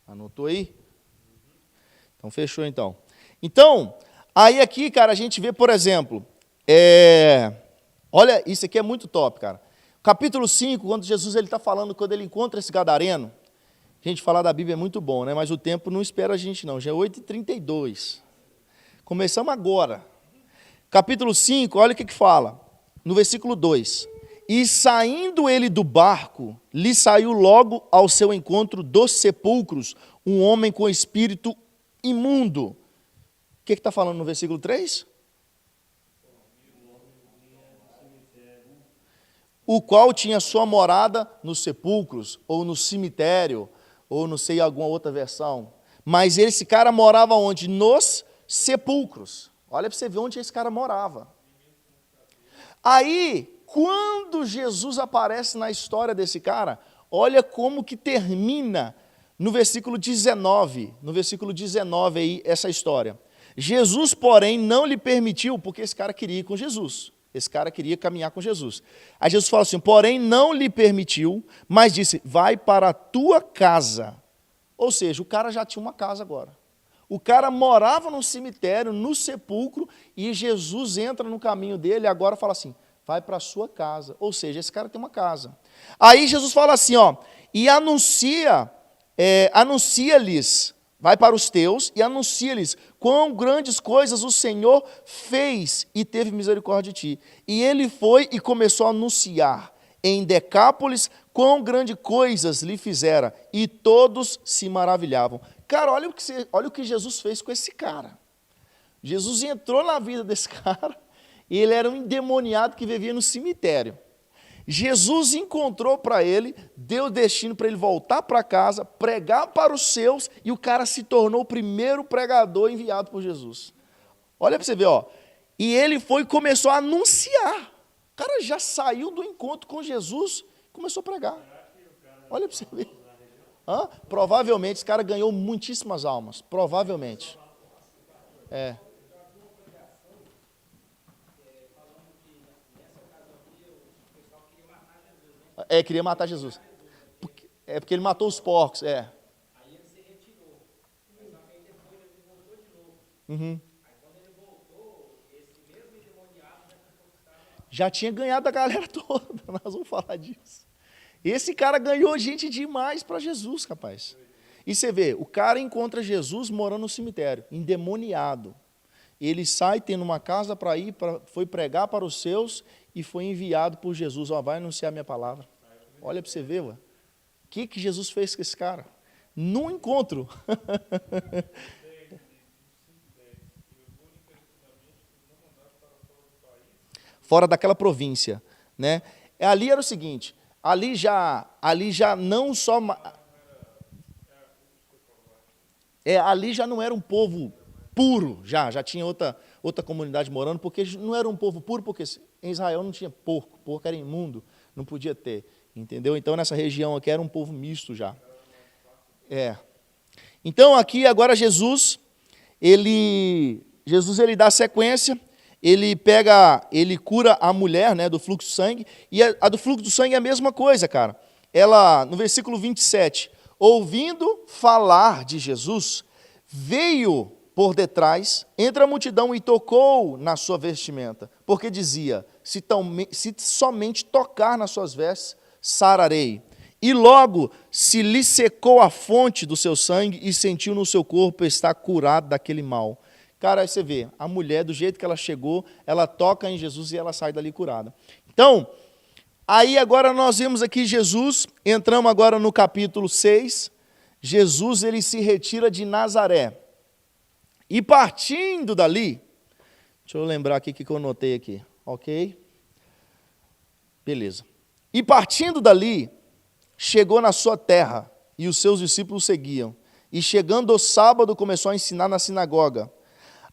Anotou aí? Então, fechou então. Então, aí aqui, cara, a gente vê, por exemplo, olha, isso aqui é muito top, cara. Capítulo 5, quando Jesus está falando, quando ele encontra esse gadareno, gente, falar da Bíblia é muito bom, né? Mas o tempo não espera a gente não, já é 8h32. Começamos agora. Capítulo 5, olha o que fala, no versículo 2. E saindo ele do barco, lhe saiu logo ao seu encontro dos sepulcros um homem com espírito imundo. O que está falando no versículo 3? O qual tinha sua morada nos sepulcros, ou no cemitério, ou não sei, alguma outra versão. Mas esse cara morava onde? Nos sepulcros. Olha para você ver onde esse cara morava. Aí, quando Jesus aparece na história desse cara, olha como que termina no versículo 19. No versículo 19 aí, essa história. Jesus, porém, não lhe permitiu, porque esse cara queria ir com Jesus. Esse cara queria caminhar com Jesus. Aí Jesus fala assim, porém não lhe permitiu, mas disse, vai para a tua casa. Ou seja, o cara já tinha uma casa agora. O cara morava no cemitério, no sepulcro, e Jesus entra no caminho dele e agora fala assim, vai para a sua casa. Ou seja, esse cara tem uma casa. Aí Jesus fala assim, ó, e anuncia-lhes, vai para os teus e anuncia-lhes quão grandes coisas o Senhor fez e teve misericórdia de ti. E ele foi e começou a anunciar em Decápolis quão grandes coisas lhe fizera, e todos se maravilhavam. Cara, olha o que Jesus fez com esse cara. Jesus entrou na vida desse cara e ele era um endemoniado que vivia no cemitério. Jesus encontrou para ele, deu destino para ele voltar para casa, pregar para os seus, e o cara se tornou o primeiro pregador enviado por Jesus. Olha para você ver, ó. E ele foi e começou a anunciar. O cara já saiu do encontro com Jesus e começou a pregar. Olha para você ver. Provavelmente esse cara ganhou muitíssimas almas. Provavelmente. Queria matar Jesus. Porque ele matou os porcos,
Aí ele se retirou. Mas só que aí depois ele voltou de novo. Aí quando ele voltou, esse mesmo endemoniado já tinha conquistado.
já tinha ganhado a galera toda. Nós vamos falar disso. Esse cara ganhou gente demais para Jesus, rapaz. E você vê, o cara encontra Jesus morando no cemitério, endemoniado. Ele sai tendo uma casa para ir, foi pregar para os seus e foi enviado por Jesus. Ó, vai anunciar a minha palavra. Olha para você ver, ué. O que Jesus fez com esse cara? Num encontro. Fora daquela província, né? Ali era o seguinte, ali já não só ali já não era um povo puro, já tinha outra comunidade morando, porque não era um povo puro, porque em Israel não tinha porco era imundo, não podia ter, entendeu? Então nessa região aqui era um povo misto já. Então aqui agora Jesus ele dá sequência, ele cura a mulher, né, do fluxo de sangue, e a do fluxo do sangue é a mesma coisa, cara. Ela, no versículo 27, ouvindo falar de Jesus, veio por detrás, entre a multidão e tocou na sua vestimenta, porque dizia, se somente tocar nas suas vestes, sararei. E logo se lhe secou a fonte do seu sangue e sentiu no seu corpo estar curado daquele mal. Cara, aí você vê, a mulher, do jeito que ela chegou, ela toca em Jesus e ela sai dali curada. Então, aí agora nós vemos aqui Jesus, entramos agora no capítulo 6, Jesus ele se retira de Nazaré. E partindo dali, deixa eu lembrar aqui o que eu notei aqui, ok? Beleza. E partindo dali, chegou na sua terra, e os seus discípulos seguiam. E chegando o sábado, começou a ensinar na sinagoga.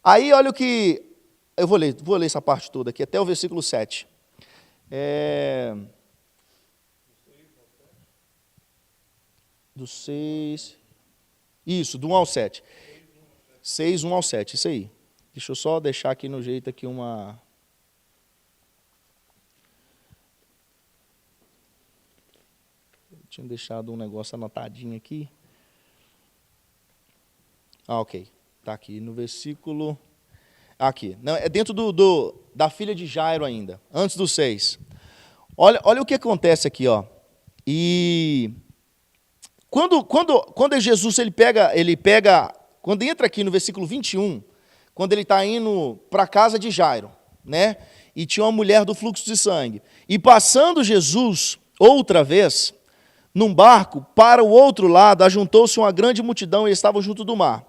Aí, olha o que... Eu vou ler essa parte toda aqui, até o versículo 7. Do 6... Isso, do 1 ao 7. 6, 1 ao 7, isso aí. Deixa eu só deixar aqui no jeito aqui uma... Eu tinha deixado um negócio anotadinho aqui. Ok. Está aqui no versículo... Aqui. Não, é dentro da filha de Jairo ainda, antes do 6. Olha o que acontece aqui, ó. E quando Jesus ele pega, quando entra aqui no versículo 21, quando ele está indo para a casa de Jairo, né? E tinha uma mulher do fluxo de sangue. E passando Jesus outra vez num barco para o outro lado, ajuntou-se uma grande multidão e estavam junto do mar.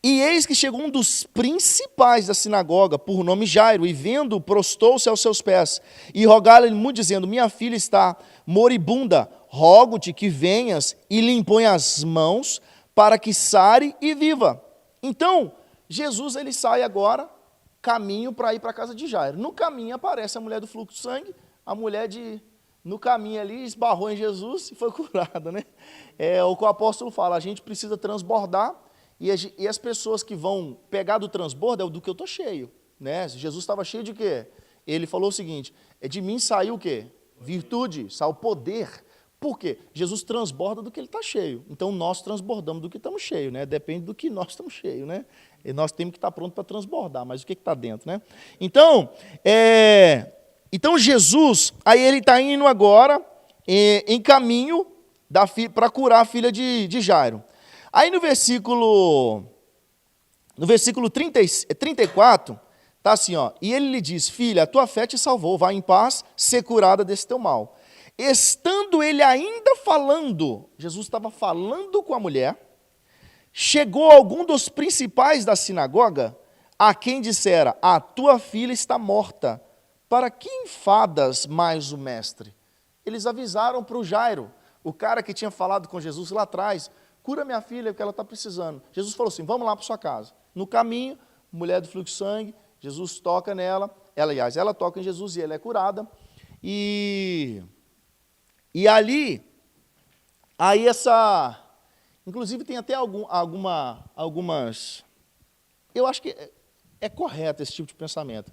E eis que chegou um dos principais da sinagoga, por nome Jairo, e vendo, prostou-se aos seus pés, e rogaram-lhe muito, dizendo, minha filha está moribunda, rogo-te que venhas e lhe impõe as mãos, para que sare e viva. Então, Jesus ele sai agora, caminho para ir para a casa de Jairo. No caminho aparece a mulher do fluxo de sangue, a mulher no caminho ali, esbarrou em Jesus e foi curada, né? É o que o apóstolo fala, a gente precisa transbordar, e as pessoas que vão pegar do transbordo é o do que eu estou cheio, né? Jesus estava cheio de quê? Ele falou o seguinte, de mim saiu o quê? Virtude, saiu poder. Por quê? Jesus transborda do que ele está cheio. Então, nós transbordamos do que estamos cheios, né? Depende do que nós estamos cheios, né? E nós temos que estar pronto para transbordar, mas o que está dentro, né? Então, Jesus, aí ele está indo agora em caminho para curar a filha de Jairo. Aí no versículo 34, está assim, ó, e ele lhe diz, filha, a tua fé te salvou, vai em paz, ser curada desse teu mal. Estando ele ainda falando, Jesus estava falando com a mulher, chegou algum dos principais da sinagoga, a quem dissera, a tua filha está morta, para que enfadas mais o mestre? Eles avisaram para o Jairo, o cara que tinha falado com Jesus lá atrás, cura minha filha, porque ela está precisando. Jesus falou assim, vamos lá para sua casa. No caminho, mulher do fluxo de sangue, Jesus toca nela, ela toca em Jesus e ela é curada. E ali, aí inclusive tem até algumas, eu acho que é correto esse tipo de pensamento.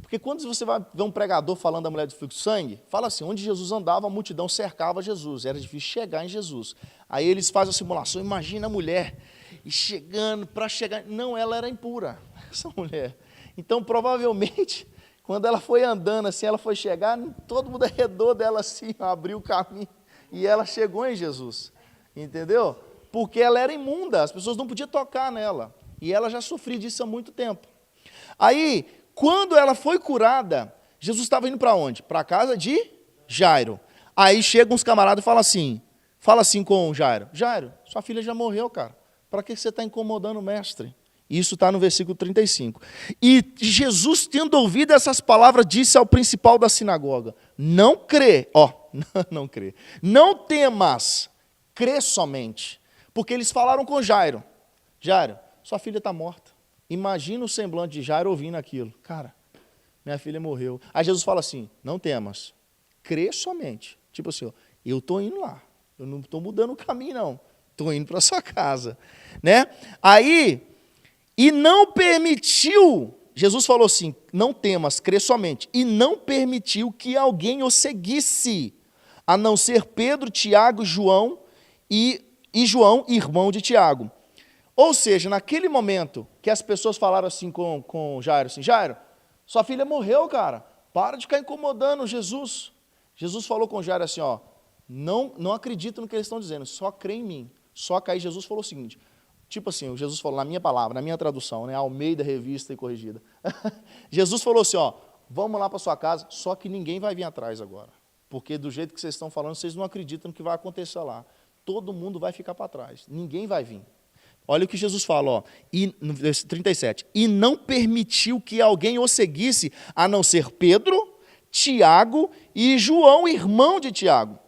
Porque quando você vai ver um pregador falando da mulher do fluxo de sangue, fala assim, onde Jesus andava, a multidão cercava Jesus, era difícil chegar em Jesus. Aí eles fazem a simulação, imagina a mulher, e chegando, para chegar, não, ela era impura, essa mulher. Então, provavelmente, quando ela foi andando assim, ela foi chegar, todo mundo arredou dela assim, abriu o caminho, e ela chegou em Jesus, entendeu? Porque ela era imunda, as pessoas não podiam tocar nela, e ela já sofria disso há muito tempo. Aí, quando ela foi curada, Jesus estava indo para onde? Para a casa de Jairo. Aí chegam uns camaradas e fala assim com Jairo, Jairo, sua filha já morreu, cara, para que você está incomodando o mestre? Isso está no versículo 35. E Jesus, tendo ouvido essas palavras, disse ao principal da sinagoga, não crê, não crê, não temas, crê somente. Porque eles falaram com Jairo, Jairo, sua filha está morta. Imagina o semblante de Jairo ouvindo aquilo. Cara, minha filha morreu. Aí Jesus fala assim, não temas, crê somente. Tipo assim, eu estou indo lá, eu não estou mudando o caminho não, estou indo para a sua casa. Né? Aí, e não permitiu, Jesus falou assim, não temas, crê somente. E não permitiu que alguém o seguisse, a não ser Pedro, Tiago, João e João, irmão de Tiago. Ou seja, naquele momento que as pessoas falaram assim com Jairo, assim, Jairo, sua filha morreu, cara, para de ficar incomodando Jesus. Jesus falou com Jairo assim, não acredita no que eles estão dizendo, só crê em mim. Só que aí Jesus falou o seguinte, tipo assim, Jesus falou na minha palavra, na minha tradução, né, Almeida, revista e corrigida. Jesus falou assim, vamos lá para sua casa, só que ninguém vai vir atrás agora. Porque do jeito que vocês estão falando, vocês não acreditam no que vai acontecer lá. Todo mundo vai ficar para trás, ninguém vai vir. Olha o que Jesus fala, e, no versículo 37, e não permitiu que alguém o seguisse, a não ser Pedro, Tiago e João, irmão de Tiago.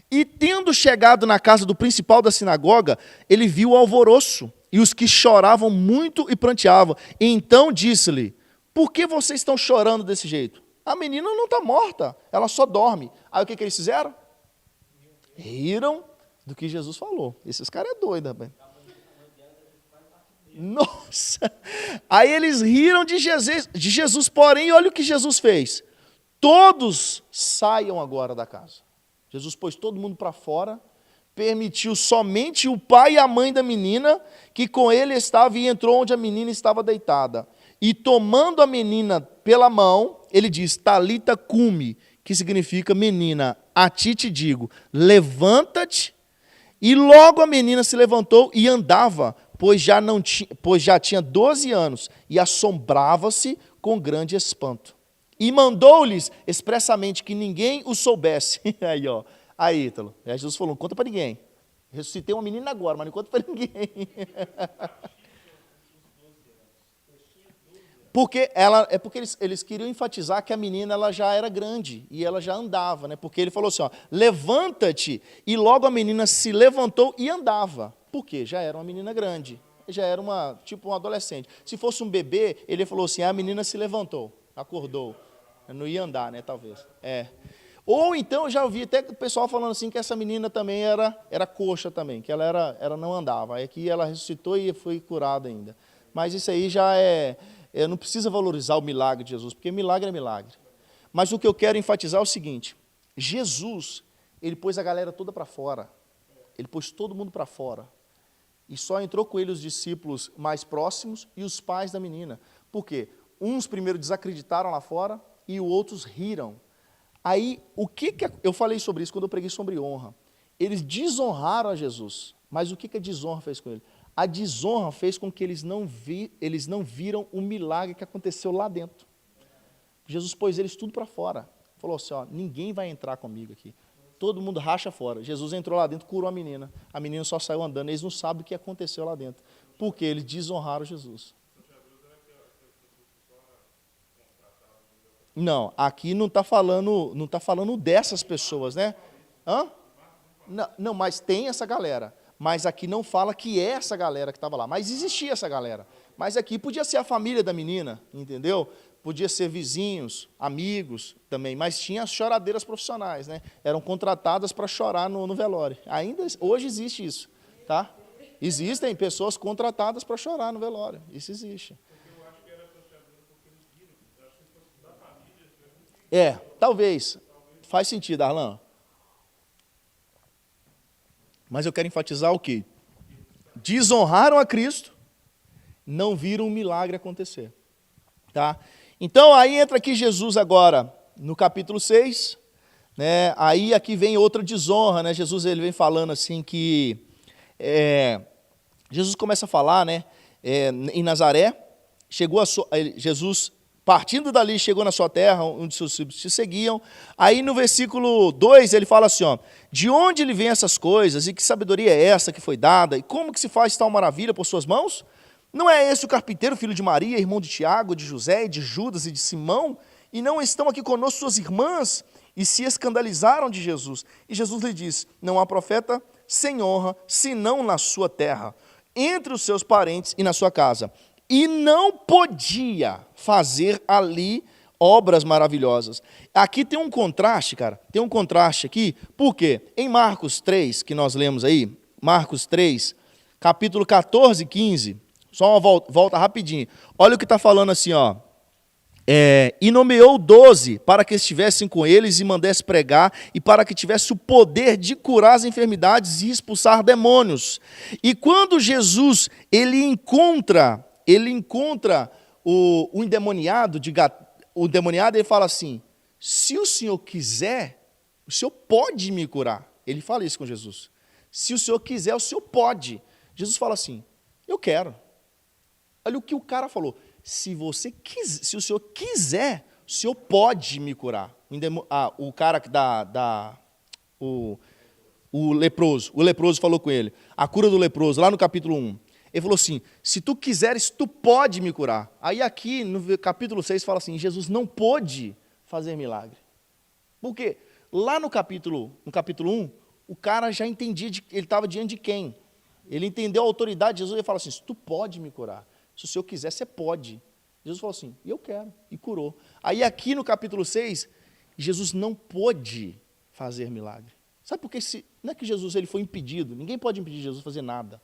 E tendo chegado na casa do principal da sinagoga, ele viu o alvoroço, e os que choravam muito e pranteavam. E então disse-lhe, por que vocês estão chorando desse jeito? A menina não está morta, ela só dorme. Aí o que eles fizeram? Riram do que Jesus falou. Esses caras é doido, rapaz. Nossa! Aí eles riram de Jesus, porém, olha o que Jesus fez. Todos saiam agora da casa. Jesus pôs todo mundo para fora, permitiu somente o pai e a mãe da menina, que com ele estava, e entrou onde a menina estava deitada. E tomando a menina pela mão, ele diz, Talita cumi, que significa, menina, a ti te digo, levanta-te. E logo a menina se levantou e andava, pois já tinha 12 anos, e assombrava-se com grande espanto. E mandou-lhes expressamente que ninguém o soubesse. Aí, Ítalo, Jesus falou, não conta para ninguém. Ressuscitei uma menina agora, mas não conta para ninguém. Porque eles queriam enfatizar que a menina ela já era grande e ela já andava, né? Porque ele falou assim, levanta-te, e logo a menina se levantou e andava. Por quê? Já era uma menina grande, já era um adolescente. Se fosse um bebê, ele falou assim, a menina se levantou, acordou, não ia andar, né? Talvez. Ou então eu já ouvi até o pessoal falando assim que essa menina também era coxa também, que ela não andava. Aí aqui ela ressuscitou e foi curada ainda. Mas isso aí já não precisa valorizar o milagre de Jesus, porque milagre é milagre. Mas o que eu quero enfatizar é o seguinte, Jesus, ele pôs a galera toda para fora, ele pôs todo mundo para fora, e só entrou com ele os discípulos mais próximos e os pais da menina. Por quê? Uns primeiro desacreditaram lá fora e outros riram. Aí, eu falei sobre isso quando eu preguei sobre honra. Eles desonraram a Jesus, mas o que a desonra fez com ele? A desonra fez com que eles não viram o milagre que aconteceu lá dentro. Jesus pôs eles tudo para fora. Falou assim, ninguém vai entrar comigo aqui. Todo mundo racha fora. Jesus entrou lá dentro, curou a menina só saiu andando. Eles não sabem o que aconteceu lá dentro. Porque eles desonraram Jesus. Não, aqui não está falando dessas pessoas, né? Hã? Não, não, mas tem essa galera. Mas aqui não fala que é essa galera que estava lá. Mas existia essa galera. Mas aqui podia ser a família da menina, entendeu? Podia ser vizinhos, amigos também. Mas tinha as choradeiras profissionais, né? Eram contratadas para chorar no velório. Ainda hoje existe isso, tá? Existem pessoas contratadas para chorar no velório. Isso existe. Talvez. Faz sentido, Arlan. Mas eu quero enfatizar o quê? Desonraram a Cristo, não viram um milagre acontecer. Tá? Então, aí entra aqui Jesus agora, no capítulo 6, né? Aí aqui vem outra desonra, né? Jesus ele vem falando assim que... Jesus começa a falar, né? Em Nazaré, Jesus... Partindo dali, chegou na sua terra, onde seus discípulos te seguiam. Aí no versículo 2, ele fala assim, ó, de onde lhe vêm essas coisas, e que sabedoria é essa que foi dada, e como que se faz tal maravilha por suas mãos? Não é esse o carpinteiro, filho de Maria, irmão de Tiago, de José, de Judas e de Simão? E não estão aqui conosco suas irmãs? E se escandalizaram de Jesus. E Jesus lhe diz, não há profeta sem honra, senão na sua terra, entre os seus parentes e na sua casa. E não podia fazer ali obras maravilhosas. Aqui tem um contraste, cara. Tem um contraste aqui. Por quê? Em Marcos 3, que nós lemos aí, Marcos 3, capítulo 14 e 15, só uma volta rapidinho. Olha o que está falando assim, ó. E nomeou 12 para que estivessem com eles e mandasse pregar, e para que tivesse o poder de curar as enfermidades e expulsar demônios. E quando Jesus ele encontra o endemoniado, o endemoniado, ele fala assim, se o Senhor quiser, o Senhor pode me curar. Ele fala isso com Jesus. Se o Senhor quiser, o Senhor pode. Jesus fala assim, eu quero. Olha o que o cara falou. Se o Senhor quiser, o Senhor pode me curar. O cara que o leproso falou com ele. A cura do leproso, lá no capítulo 1. Ele falou assim, se tu quiseres, tu pode me curar. Aí aqui, no capítulo 6, fala assim, Jesus não pôde fazer milagre. Por quê? Lá no capítulo 1, o cara já entendia, ele estava diante de quem? Ele entendeu a autoridade de Jesus e fala assim, tu pode me curar. Se o Senhor quiser, você pode. Jesus falou assim, eu quero, e curou. Aí aqui no capítulo 6, Jesus não pôde fazer milagre. Sabe por quê? Não é que Jesus ele foi impedido, ninguém pode impedir Jesus de fazer nada.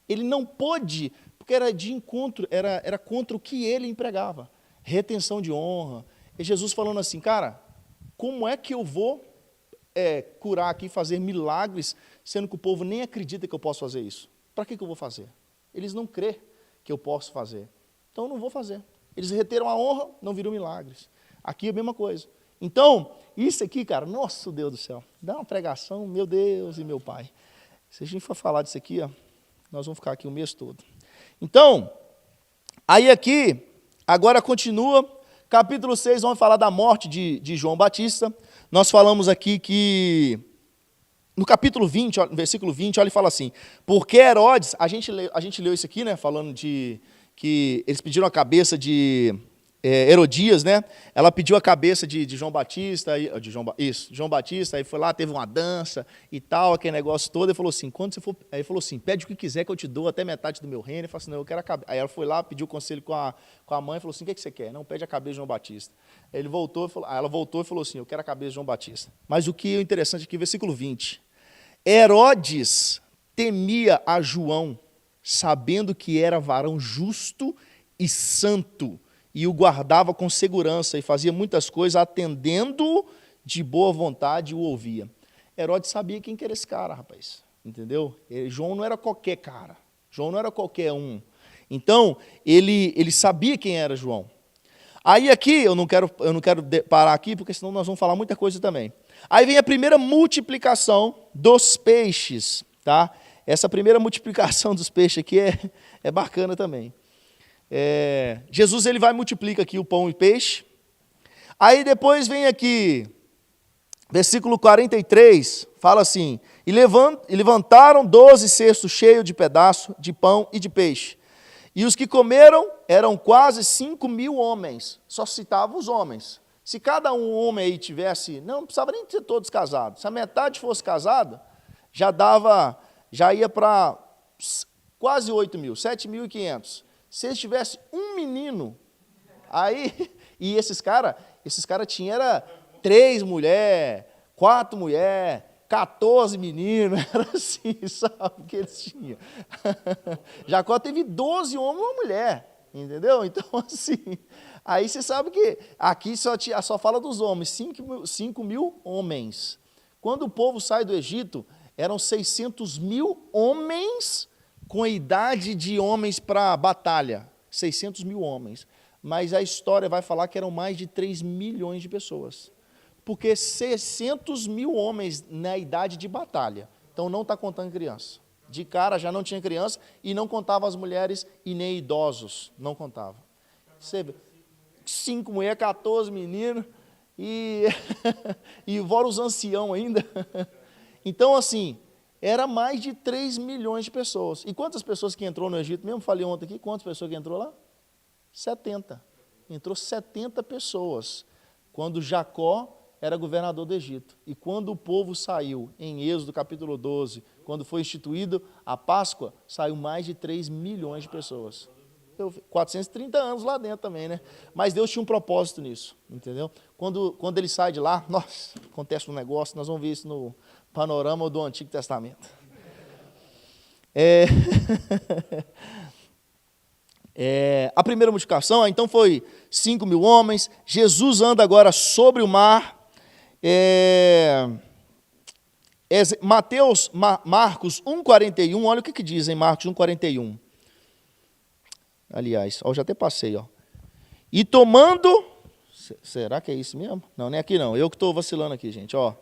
Ele não pôde, porque era de encontro, era contra o que ele empregava. Retenção de honra. E Jesus falando assim, cara, como é que eu vou curar aqui, fazer milagres, sendo que o povo nem acredita que eu posso fazer isso? Para que eu vou fazer? Eles não crêem que eu posso fazer. Então eu não vou fazer. Eles reteram a honra, não viram milagres. Aqui é a mesma coisa. Então, isso aqui, cara, nosso Deus do céu, dá uma pregação, meu Deus e meu Pai. Se a gente for falar disso aqui, ó, nós vamos ficar aqui o mês todo. Então, aí aqui, agora continua, capítulo 6, vamos falar da morte de João Batista. Nós falamos aqui que, no capítulo 20, no versículo 20, olha, ele fala assim, porque Herodes, a gente leu isso aqui, né, falando de que eles pediram a cabeça de Herodias, né? Ela pediu a cabeça de João Batista, João Batista, aí foi lá, teve uma dança e tal, aquele negócio todo, e falou assim, quando você for, aí ele falou assim, pede o que quiser que eu te dou até metade do meu reino. Ele falou assim, não, eu quero a cabeça. Aí ela foi lá, pediu conselho com a mãe, e falou assim, o que você quer? Não, pede a cabeça de João Batista. Aí ela voltou e falou assim, eu quero a cabeça de João Batista. Mas o que é interessante aqui, versículo 20, Herodes temia a João, sabendo que era varão justo e santo, e o guardava com segurança, e fazia muitas coisas, atendendo de boa vontade, e o ouvia. Herodes sabia quem que era esse cara, rapaz, entendeu? João não era qualquer cara, João não era qualquer um. Então, ele sabia quem era João. Aí aqui, eu não quero parar aqui, porque senão nós vamos falar muita coisa também. Aí vem a primeira multiplicação dos peixes, tá? Essa primeira multiplicação dos peixes aqui é bacana também. Jesus ele vai e multiplica aqui o pão e peixe. Aí depois vem aqui, versículo 43, fala assim, e levantaram 12 cestos cheios de pedaços de pão e de peixe. E os que comeram eram quase 5.000 homens. Só citava os homens. Se cada um homem aí tivesse, não precisava nem ser todos casados, se a metade fosse casada, já ia para quase 8 mil, 7.500. Se eles tivessem um menino, aí, e esses cara tinham 3 mulheres, 4 mulheres, 14 meninos, era assim, sabe, que eles tinham. Jacó teve 12 homens e uma mulher, entendeu? Então, assim, aí você sabe que aqui só fala dos homens, 5 mil homens. Quando o povo sai do Egito, eram 600 mil homens com a idade de homens para batalha, 600 mil homens. Mas a história vai falar que eram mais de 3 milhões de pessoas. Porque 600 mil homens na idade de batalha. Então não está contando criança. De cara já não tinha criança e não contava as mulheres e nem idosos. Não contava. Você vê, 5 mulheres, 14 meninos e fora os anciãos ainda. Então, assim, era mais de 3 milhões de pessoas. E quantas pessoas que entrou no Egito? Mesmo falei ontem aqui, quantas pessoas que entrou lá? 70. Entrou 70 pessoas. Quando Jacó era governador do Egito. E quando o povo saiu, em Êxodo capítulo 12, quando foi instituído a Páscoa, saiu mais de 3 milhões de pessoas. 430 anos lá dentro também, né? Mas Deus tinha um propósito nisso, entendeu? Quando ele sai de lá, nossa, acontece um negócio, nós vamos ver isso no panorama do Antigo Testamento. A primeira multiplicação, então foi 5 mil homens. Jesus anda agora sobre o mar. Marcos 1,41, olha o que diz em Marcos 1,41. Aliás, eu já até passei, ó. E tomando, será que é isso mesmo? Não, não é aqui não, eu que estou vacilando aqui, gente, ó.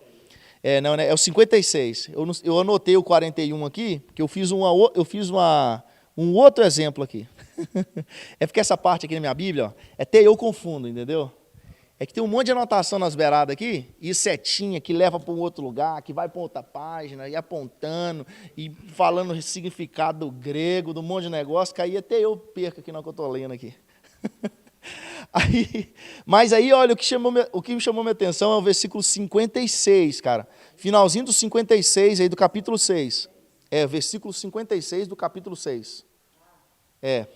Não, é o 56, eu anotei o 41 aqui, porque eu fiz um outro exemplo aqui. É porque essa parte aqui na minha Bíblia, ó, até eu confundo, entendeu? É que tem um monte de anotação nas beiradas aqui, e setinha que leva para um outro lugar, que vai para outra página, e apontando, e falando o significado grego, do monte de negócio, que aí até eu perco aqui na que eu estou lendo aqui. Mas aí, olha, o que me chamou minha atenção é o versículo 56, cara. Finalzinho do 56 aí do capítulo 6. Versículo 56 do capítulo 6. É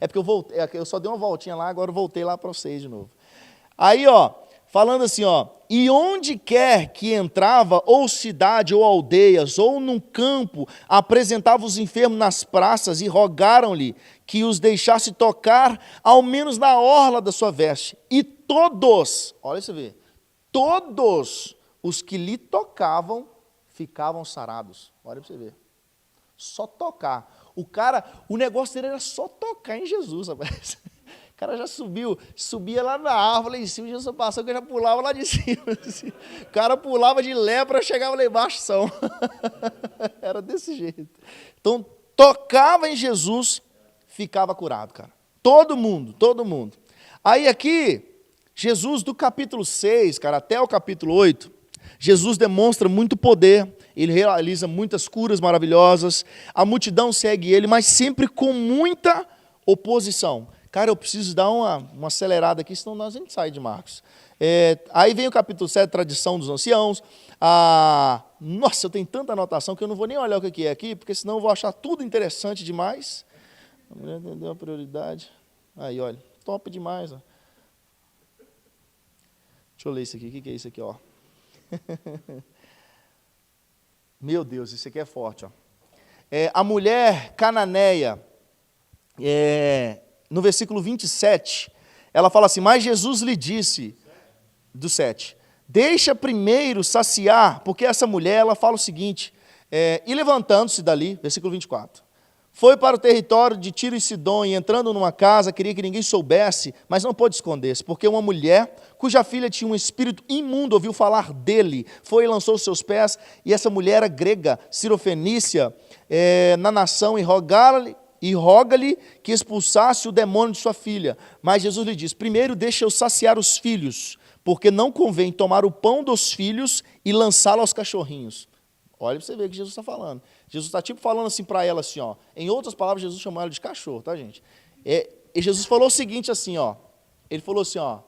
porque eu voltei, eu só dei uma voltinha lá, agora eu voltei lá para o 6 de novo. Aí, ó, falando assim, ó, e onde quer que entrava, ou cidade, ou aldeias, ou num campo, apresentava os enfermos nas praças e rogaram-lhe que os deixasse tocar, ao menos na orla da sua veste. E todos, olha você vê, todos os que lhe tocavam ficavam sarados. Olha para você ver. Só tocar. O negócio dele era só tocar em Jesus, rapaz. O cara já subia lá na árvore, lá em cima, Jesus passou, que já pulava lá de cima. Assim. O cara pulava de lepra, chegava lá embaixo, são. Era desse jeito. Então, tocava em Jesus, ficava curado, cara. Todo mundo. Aí aqui, Jesus, do capítulo 6, cara, até o capítulo 8, Jesus demonstra muito poder, ele realiza muitas curas maravilhosas, a multidão segue ele, mas sempre com muita oposição. Cara, eu preciso dar uma acelerada aqui, senão a gente sai de Marcos. Aí vem o capítulo 7, tradição dos anciãos. Nossa, eu tenho tanta anotação que eu não vou nem olhar o que é aqui, porque senão eu vou achar tudo interessante demais. A mulher entendeu a prioridade. Aí, olha, top demais. Ó. Deixa eu ler isso aqui. O que é isso aqui, ó? Meu Deus, isso aqui é forte, ó. A mulher cananeia, no versículo 27, ela fala assim, mas Jesus lhe disse, do 7, deixa primeiro saciar, porque essa mulher, ela fala o seguinte, e levantando-se dali, versículo 24, foi para o território de Tiro e Sidom, e entrando numa casa, queria que ninguém soubesse, mas não pôde esconder-se, porque uma mulher, cuja filha tinha um espírito imundo, ouviu falar dele, foi e lançou os seus pés, e essa mulher era grega, cirofenícia, na nação, e roga-lhe que expulsasse o demônio de sua filha. Mas Jesus lhe diz, primeiro deixa eu saciar os filhos, porque não convém tomar o pão dos filhos e lançá-lo aos cachorrinhos. Olha para você ver o que Jesus está falando. Jesus está tipo falando assim para ela, assim, ó. Em outras palavras, Jesus chamou ela de cachorro, tá, gente? E Jesus falou o seguinte, assim, ó. Ele falou assim, ó.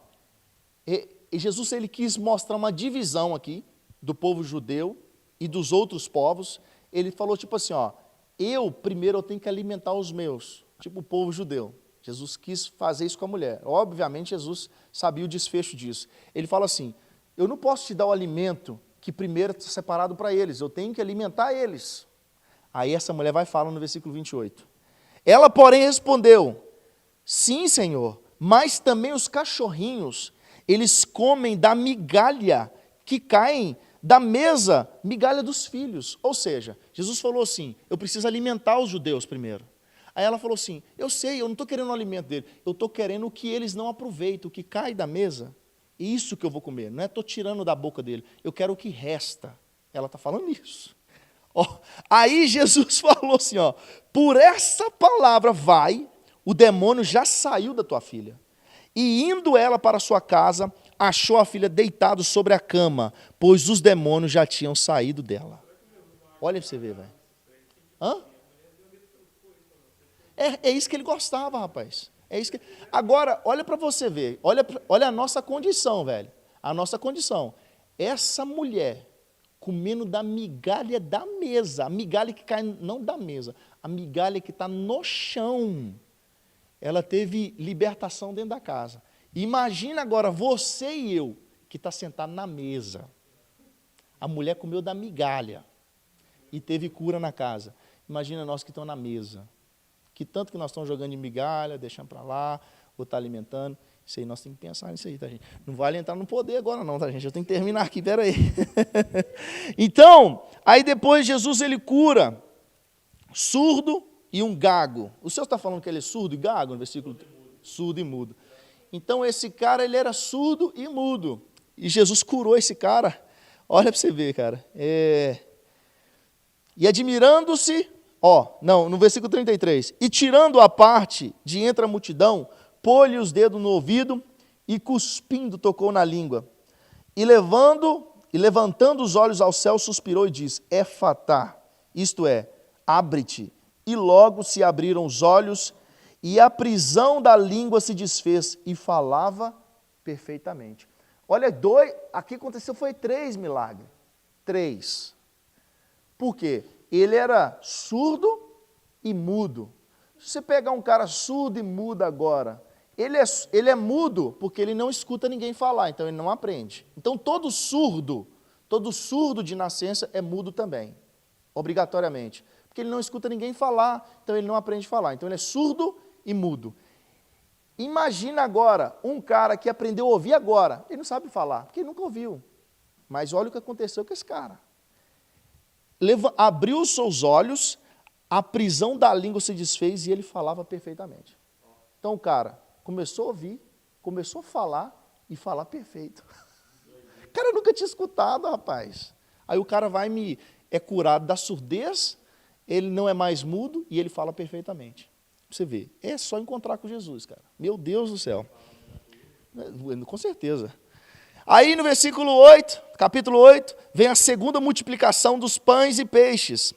E Jesus ele quis mostrar uma divisão aqui do povo judeu e dos outros povos. Ele falou tipo assim, ó, primeiro eu tenho que alimentar os meus, tipo o povo judeu. Jesus quis fazer isso com a mulher. Obviamente Jesus sabia o desfecho disso. Ele fala assim, eu não posso te dar o alimento que primeiro está separado para eles, eu tenho que alimentar eles. Aí essa mulher vai falar no versículo 28. Ela, porém, respondeu, sim, Senhor, mas também os cachorrinhos, eles comem da migalha que caem da mesa, migalha dos filhos. Ou seja, Jesus falou assim, eu preciso alimentar os judeus primeiro. Aí ela falou assim, eu sei, eu não estou querendo o alimento dele, eu estou querendo o que eles não aproveitam, o que cai da mesa. Isso que eu vou comer, não é estou tirando da boca dele, eu quero o que resta. Ela está falando isso. Ó, aí Jesus falou assim, ó, por essa palavra vai, o demônio já saiu da tua filha. E indo ela para sua casa, achou a filha deitada sobre a cama, pois os demônios já tinham saído dela. Olha para você ver, velho. Hã? É isso que ele gostava, rapaz. É isso que... Agora, olha para você ver. Olha a nossa condição, velho. A nossa condição. Essa mulher comendo da migalha da mesa. A migalha que cai, não da mesa. A migalha que está no chão. Ela teve libertação dentro da casa. Imagina agora você e eu, que está sentado na mesa. A mulher comeu da migalha e teve cura na casa. Imagina nós que estamos na mesa. Que tanto que nós estamos jogando de migalha, deixando para lá, ou está alimentando. Isso aí, nós temos que pensar nisso aí, tá, gente? Não vale entrar no poder agora não, tá, gente? Eu tenho que terminar aqui, peraí. Então, aí depois Jesus, ele cura surdo e um gago. O senhor está falando que ele é surdo e gago, no versículo? Surdo e mudo. Então, esse cara, ele era surdo e mudo. E Jesus curou esse cara. Olha para você ver, cara. E admirando-se, no versículo 33. E tirando a parte de entre a multidão, pôs-lhe os dedos no ouvido e cuspindo tocou na língua. E levantando os olhos ao céu, suspirou e disse, Efatá, isto é, abre-te. E logo se abriram os olhos, e a prisão da língua se desfez, e falava perfeitamente. Olha, aqui aconteceu, foi 3 milagres. 3. Por quê? Ele era surdo e mudo. Se você pegar um cara surdo e mudo agora, ele é mudo porque ele não escuta ninguém falar, então ele não aprende. Então todo surdo de nascença é mudo também, obrigatoriamente. Porque ele não escuta ninguém falar, então ele não aprende a falar. Então ele é surdo e mudo. Imagina agora um cara que aprendeu a ouvir agora, ele não sabe falar, porque ele nunca ouviu. Mas olha o que aconteceu com esse cara. Abriu os seus olhos, a prisão da língua se desfez e ele falava perfeitamente. Então o cara começou a ouvir, começou a falar e falar perfeito. O cara nunca tinha escutado, rapaz. Aí o cara é curado da surdez, ele não é mais mudo e ele fala perfeitamente. Você vê, é só encontrar com Jesus, cara. Meu Deus do céu. Com certeza. Aí no versículo 8, capítulo 8, vem a segunda multiplicação dos pães e peixes.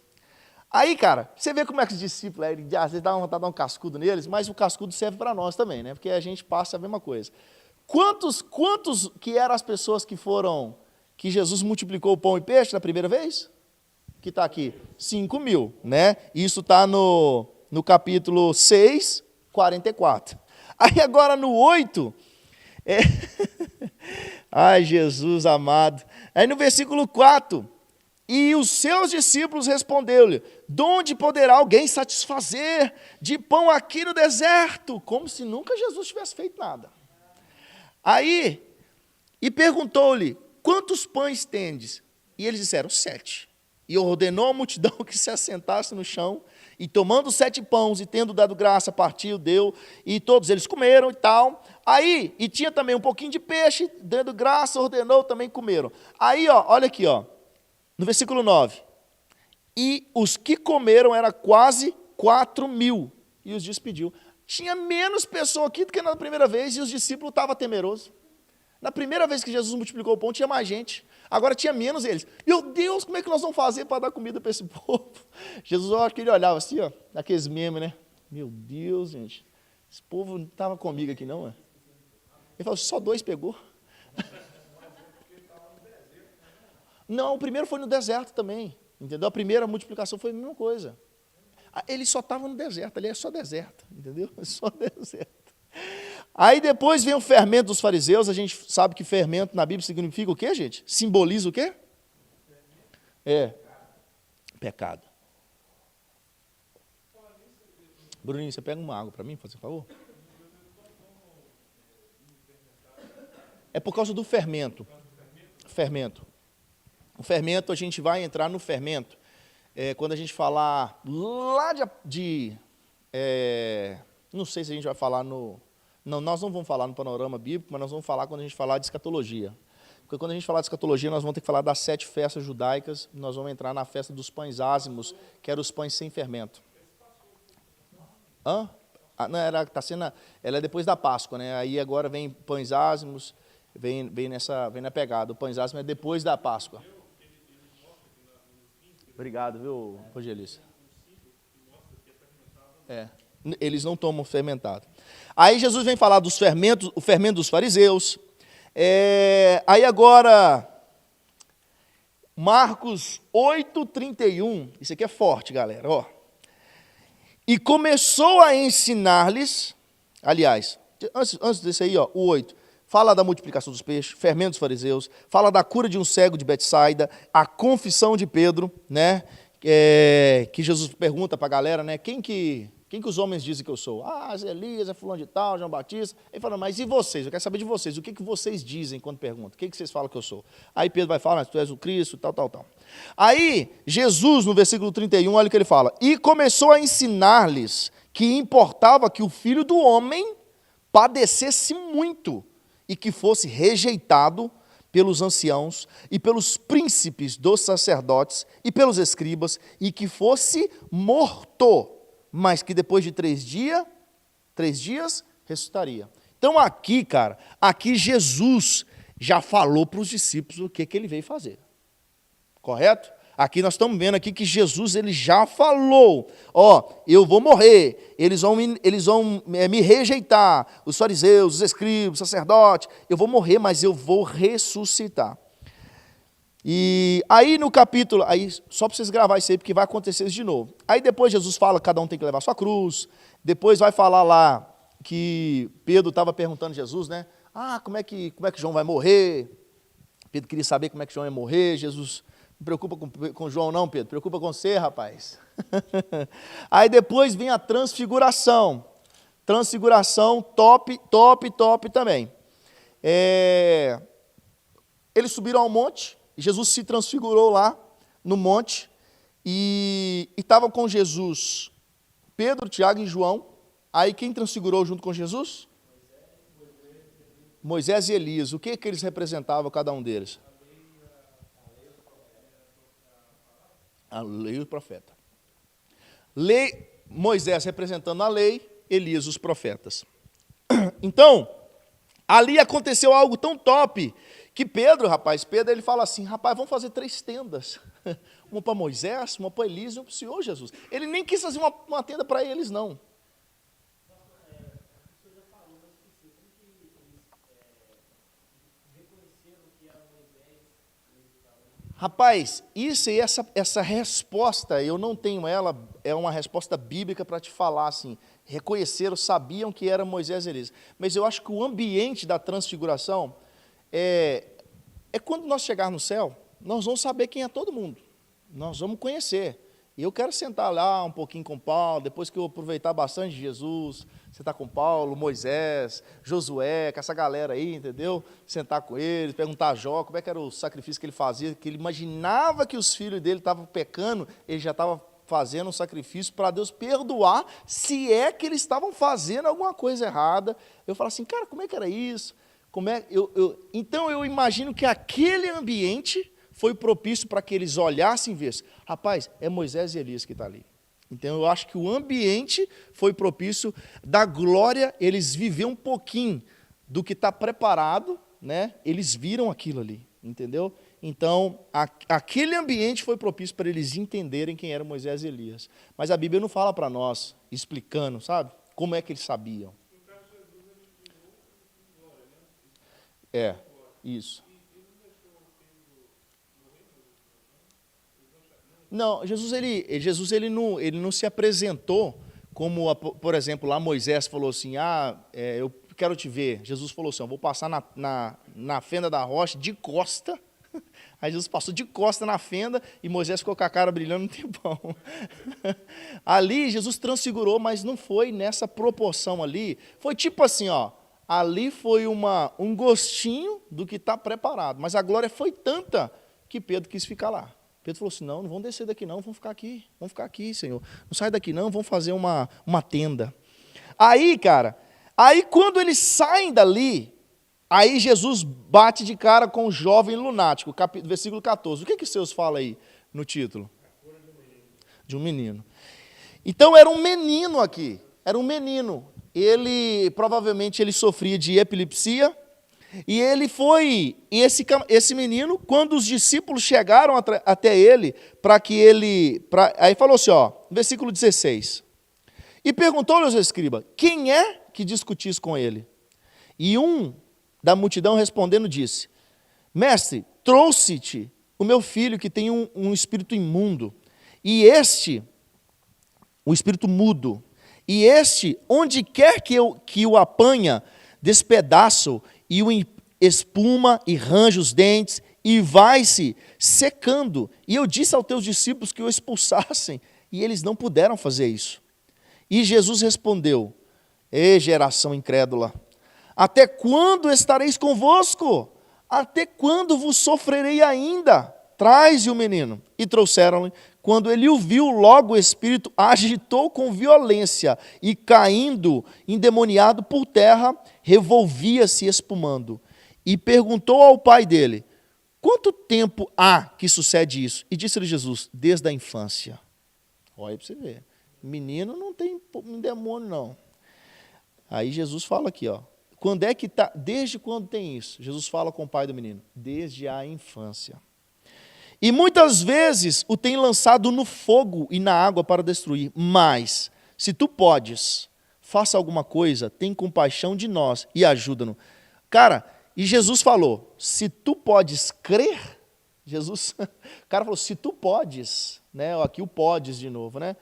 Aí, cara, você vê como é que os discípulos, às vezes dá vontade de dar um cascudo neles, mas o cascudo serve para nós também, né? Porque a gente passa a mesma coisa. Quantos que eram as pessoas que Jesus multiplicou o pão e peixe na primeira vez? Que está aqui, 5.000, né? Isso está no capítulo 6, 44. Aí agora no 8, ai, Jesus amado. Aí no versículo 4, e os seus discípulos responderam-lhe, de onde poderá alguém satisfazer de pão aqui no deserto? Como se nunca Jesus tivesse feito nada. Aí, e perguntou-lhe, quantos pães tendes? E eles disseram, 7. E ordenou à multidão que se assentasse no chão, e tomando 7 pães, e tendo dado graça, partiu, deu, e todos eles comeram e tal. Aí, e tinha também um pouquinho de peixe, dando graça, ordenou, também comeram. Aí, olha aqui, no versículo 9. E os que comeram era quase 4.000, e os despediu. Tinha menos pessoa aqui do que na primeira vez, e os discípulos estavam temerosos. Na primeira vez que Jesus multiplicou o pão, tinha mais gente. Agora tinha menos eles. Meu Deus, como é que nós vamos fazer para dar comida para esse povo? Jesus, eu acho que ele olhava assim, daqueles memes, né? Meu Deus, gente. Esse povo não estava comigo aqui, não, é? Ele falou, só 2 pegou. Não, o primeiro foi no deserto também, entendeu? A primeira multiplicação foi a mesma coisa. Ele só estava no deserto, ali é só deserto, entendeu? É só deserto. Aí depois vem o fermento dos fariseus, a gente sabe que fermento na Bíblia significa o quê, gente? Simboliza o quê? Pecado. Bruninho, você pega uma água para mim, por favor? É por causa do fermento. Fermento. O fermento, a gente vai entrar no fermento. Quando a gente falar lá não sei se a gente vai falar no... Não, nós não vamos falar no panorama bíblico, mas nós vamos falar quando a gente falar de escatologia. Porque quando a gente falar de escatologia, nós vamos ter que falar das 7 festas judaicas, nós vamos entrar na festa dos pães ázimos, que eram os pães sem fermento. Hã? Não, ela é depois da Páscoa, né? Aí agora vem pães ázimos, vem na pegada. O pães ázimos é depois da Páscoa. Obrigado, viu, Rogelista? Eles não tomam fermentado. Aí Jesus vem falar dos fermentos, o fermento dos fariseus. Aí agora, Marcos 8:31, isso aqui é forte, galera, ó. E começou a ensinar-lhes, aliás, antes desse aí, ó, o 8, fala da multiplicação dos peixes, fermento dos fariseus, fala da cura de um cego de Betsaida, a confissão de Pedro, né, que Jesus pergunta para a galera, né, quem que os homens dizem que eu sou? Ah, Elias, é fulano de tal, João Batista. Ele fala, mas e vocês? Eu quero saber de vocês. O que vocês dizem quando perguntam? O que vocês falam que eu sou? Aí Pedro vai falar, tu és o Cristo, tal. Aí, Jesus, no versículo 31, olha o que ele fala. E começou a ensinar-lhes que importava que o Filho do Homem padecesse muito e que fosse rejeitado pelos anciãos e pelos príncipes dos sacerdotes e pelos escribas e que fosse morto, mas que depois de 3 dias, ressuscitaria. Então aqui, cara, Jesus já falou para os discípulos o que ele veio fazer. Correto? Aqui nós estamos vendo aqui que Jesus ele já falou, eu vou morrer, eles vão me rejeitar, os fariseus, os escribas, os sacerdotes, eu vou morrer, mas eu vou ressuscitar. E aí no capítulo, aí só para vocês gravar isso aí, porque vai acontecer isso de novo. Aí depois Jesus fala que cada um tem que levar sua cruz, depois vai falar lá que Pedro estava perguntando a Jesus, né? Como é que João vai morrer? Pedro queria saber como é que João ia morrer, Jesus, não preocupa com João não, Pedro, preocupa com você, rapaz. Aí depois vem a transfiguração, top também. Eles subiram ao monte, Jesus se transfigurou lá no monte, e estavam com Jesus Pedro, Tiago e João. Aí quem transfigurou junto com Jesus? Moisés e Elias. O que eles representavam, cada um deles? A lei e o profeta. Moisés representando a lei, Elias os profetas. Então, ali aconteceu algo tão top, que Pedro ele fala assim, vamos fazer 3 tendas. Uma para Moisés, uma para Elias e uma para o Senhor Jesus. Ele nem quis fazer uma tenda para eles, não. Rapaz, isso e essa resposta, eu não tenho ela, é uma resposta bíblica para te falar assim, reconheceram, sabiam que era Moisés e Elias. Mas eu acho que o ambiente da transfiguração é quando nós chegarmos no céu, nós vamos saber quem é todo mundo, nós vamos conhecer. E eu quero sentar lá um pouquinho com Paulo, depois que eu aproveitar bastante de Jesus, sentar com Paulo, Moisés, Josué, com essa galera aí, entendeu? Sentar com eles, perguntar a Jó como é que era o sacrifício que ele fazia, que ele imaginava que os filhos dele estavam pecando, ele já estava fazendo um sacrifício para Deus perdoar, se é que eles estavam fazendo alguma coisa errada. Eu falo assim, cara, como é que era isso? Então eu imagino que aquele ambiente foi propício para que eles olhassem e vissem, rapaz, é Moisés e Elias que está ali. Então eu acho que o ambiente foi propício da glória, eles viveram um pouquinho do que está preparado, né? Eles viram aquilo ali, entendeu? Então, aquele ambiente foi propício para eles entenderem quem era Moisés e Elias. Mas a Bíblia não fala para nós, explicando, sabe? Como é que eles sabiam. Isso. Não, Jesus ele não se apresentou como, por exemplo, lá Moisés falou assim, eu quero te ver. Jesus falou assim, eu vou passar na fenda da rocha de costa. Aí Jesus passou de costa na fenda e Moisés ficou com a cara brilhando um tempão. Ali Jesus transfigurou, mas não foi nessa proporção ali. Foi tipo assim, ali foi um gostinho do que está preparado. Mas a glória foi tanta que Pedro quis ficar lá. Pedro falou assim, não vão descer daqui não, vamos ficar aqui, Senhor. Não sai daqui não, vamos fazer uma tenda. Aí, cara, quando eles saem dali, aí Jesus bate de cara com o jovem lunático, versículo 14. O que Seus fala aí no título? De um menino. Então era um menino aqui, era um menino. Provavelmente ele sofria de epilepsia, e esse menino, quando os discípulos chegaram até ele, aí falou assim, versículo 16. E perguntou-lhe aos escribas, quem é que discutis com ele? E um da multidão respondendo disse, mestre, trouxe-te o meu filho que tem um espírito imundo, um espírito mudo, e onde quer que o apanha, despedaça-o, e o espuma e range os dentes, e vai-se secando. E eu disse aos teus discípulos que o expulsassem, e eles não puderam fazer isso. E Jesus respondeu, geração incrédula, até quando estareis convosco? Até quando vos sofrerei ainda? Traze o menino. E trouxeram-lhe. Quando ele o viu, logo o espírito agitou com violência, e caindo, endemoniado por terra, revolvia-se espumando. E perguntou ao pai dele, quanto tempo há que sucede isso? E disse-lhe Jesus, desde a infância. Olha para você ver, menino não tem demônio não. Aí Jesus fala aqui, quando é que tá? Desde quando tem isso? Jesus fala com o pai do menino, desde a infância. E muitas vezes o tem lançado no fogo e na água para destruir. Mas, se tu podes, faça alguma coisa, tem compaixão de nós e ajuda-nos. Cara, e Jesus falou, se tu podes crer, o cara falou, se tu podes, né? Aqui o podes de novo, né?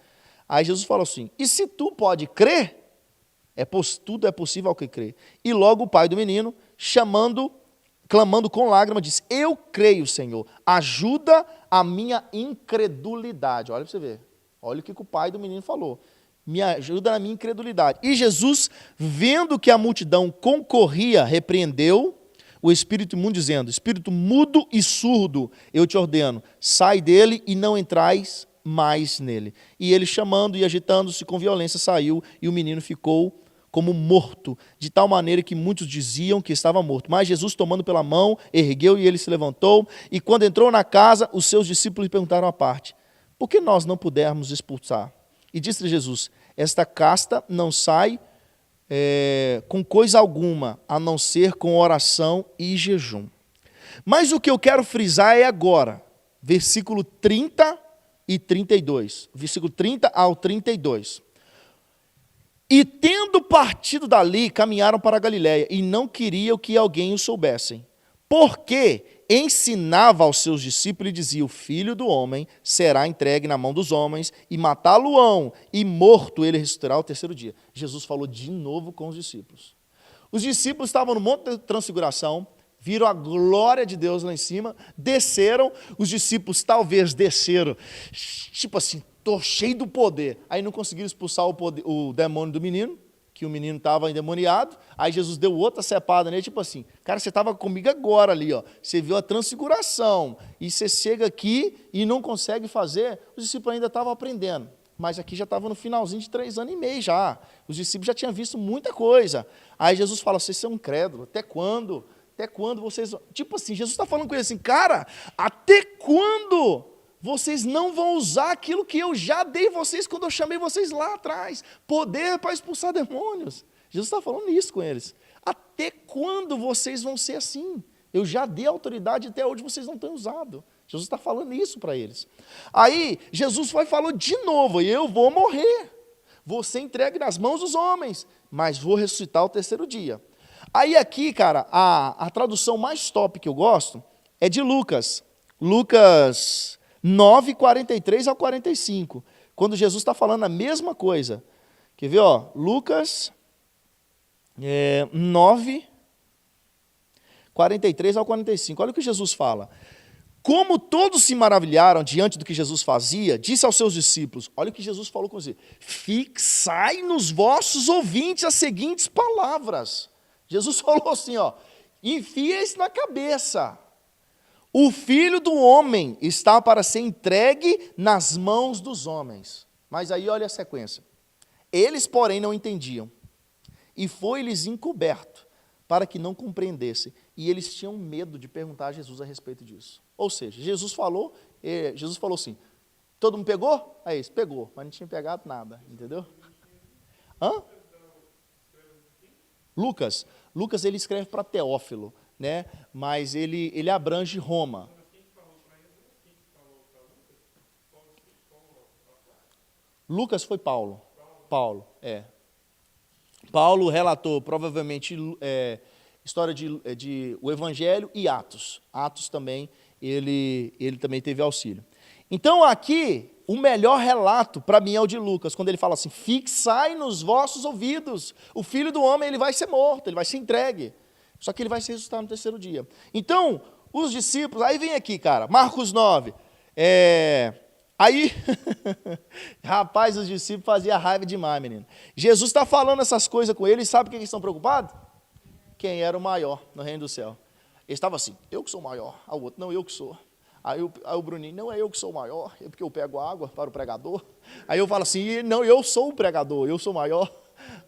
Aí Jesus falou assim, e se tu pode crer, tudo é possível ao que crê. E logo o pai do menino, clamando com lágrimas, disse, eu creio, Senhor, ajuda a minha incredulidade. Olha para você ver, olha o que o pai do menino falou, me ajuda na minha incredulidade. E Jesus, vendo que a multidão concorria, repreendeu o espírito imundo, dizendo, espírito mudo e surdo, eu te ordeno, sai dele e não entrais mais nele. E ele, chamando e agitando-se com violência, saiu, e o menino ficou como morto, de tal maneira que muitos diziam que estava morto. Mas Jesus, tomando pela mão, ergueu e ele se levantou, e quando entrou na casa, os seus discípulos lhe perguntaram à parte, por que nós não pudermos expulsar? E disse-lhe Jesus, esta casta não sai com coisa alguma, a não ser com oração e jejum. Mas o que eu quero frisar é agora, versículo 30 e 32, versículo 30 ao 32. E tendo partido dali, caminharam para a Galiléia, e não queriam que alguém o soubessem. Porque ensinava aos seus discípulos e dizia, o filho do homem será entregue na mão dos homens, e matá-lo-ão, e morto ele ressuscitará ao terceiro dia. Jesus falou de novo com os discípulos. Os discípulos estavam no Monte da Transfiguração, viram a glória de Deus lá em cima, desceram, os discípulos talvez desceram, tipo assim, estou cheio do poder. Aí não conseguiram expulsar o demônio do menino, que o menino estava endemoniado. Aí Jesus deu outra cepada nele, tipo assim, cara, você estava comigo agora ali, você viu a transfiguração, e você chega aqui e não consegue fazer. Os discípulos ainda estavam aprendendo, mas aqui já estava no finalzinho de 3 anos e meio já. Os discípulos já tinham visto muita coisa. Aí Jesus fala, vocês são incrédulos, até quando? Até quando vocês... Tipo assim, Jesus está falando com ele assim, cara, até quando vocês não vão usar aquilo que eu já dei vocês quando eu chamei vocês lá atrás, poder para expulsar demônios? Jesus está falando isso com eles. Até quando vocês vão ser assim? Eu já dei autoridade, até hoje vocês não têm usado. Jesus está falando isso para eles. Aí, Jesus falou de novo, eu vou morrer, vou ser entregue nas mãos dos homens, mas vou ressuscitar ao terceiro dia. Aí aqui, cara, a tradução mais top que eu gosto é de Lucas. Lucas 9, 43 ao 45, quando Jesus está falando a mesma coisa. Quer ver, ó? Lucas 9, 43 ao 45. Olha o que Jesus fala. Como todos se maravilharam diante do que Jesus fazia, disse aos seus discípulos, olha o que Jesus falou com você, fixai nos vossos ouvintes as seguintes palavras. Jesus falou assim, ó, enfia isso na cabeça. O Filho do Homem está para ser entregue nas mãos dos homens. Mas aí olha a sequência. Eles, porém, não entendiam. E foi-lhes encoberto, para que não compreendessem. E eles tinham medo de perguntar a Jesus a respeito disso. Ou seja, Jesus falou assim, todo mundo pegou? Aí eles, pegou, mas não tinha pegado nada, entendeu? Hã? Lucas, ele escreve para Teófilo, né? Mas ele abrange Roma. Lucas foi Paulo. Paulo. Paulo relatou provavelmente história de o Evangelho e Atos. Atos também, ele também teve auxílio. Então aqui, o melhor relato para mim é o de Lucas, quando ele fala assim, fixai nos vossos ouvidos, o Filho do Homem ele vai ser morto, ele vai ser entregue, só que ele vai ser ressuscitado no terceiro dia. Então, os discípulos, aí vem aqui, cara, Marcos 9, aí, rapaz, os discípulos faziam raiva demais, menino. Jesus está falando essas coisas com eles, sabe o que eles estão preocupados? Quem era o maior no reino do céu. Ele estava assim, eu que sou o maior. Aí o outro, não, eu que sou. Aí o Bruninho, não, é eu que sou o maior, é porque eu pego água para o pregador. Aí eu falo assim, não, eu sou o pregador, eu sou o maior.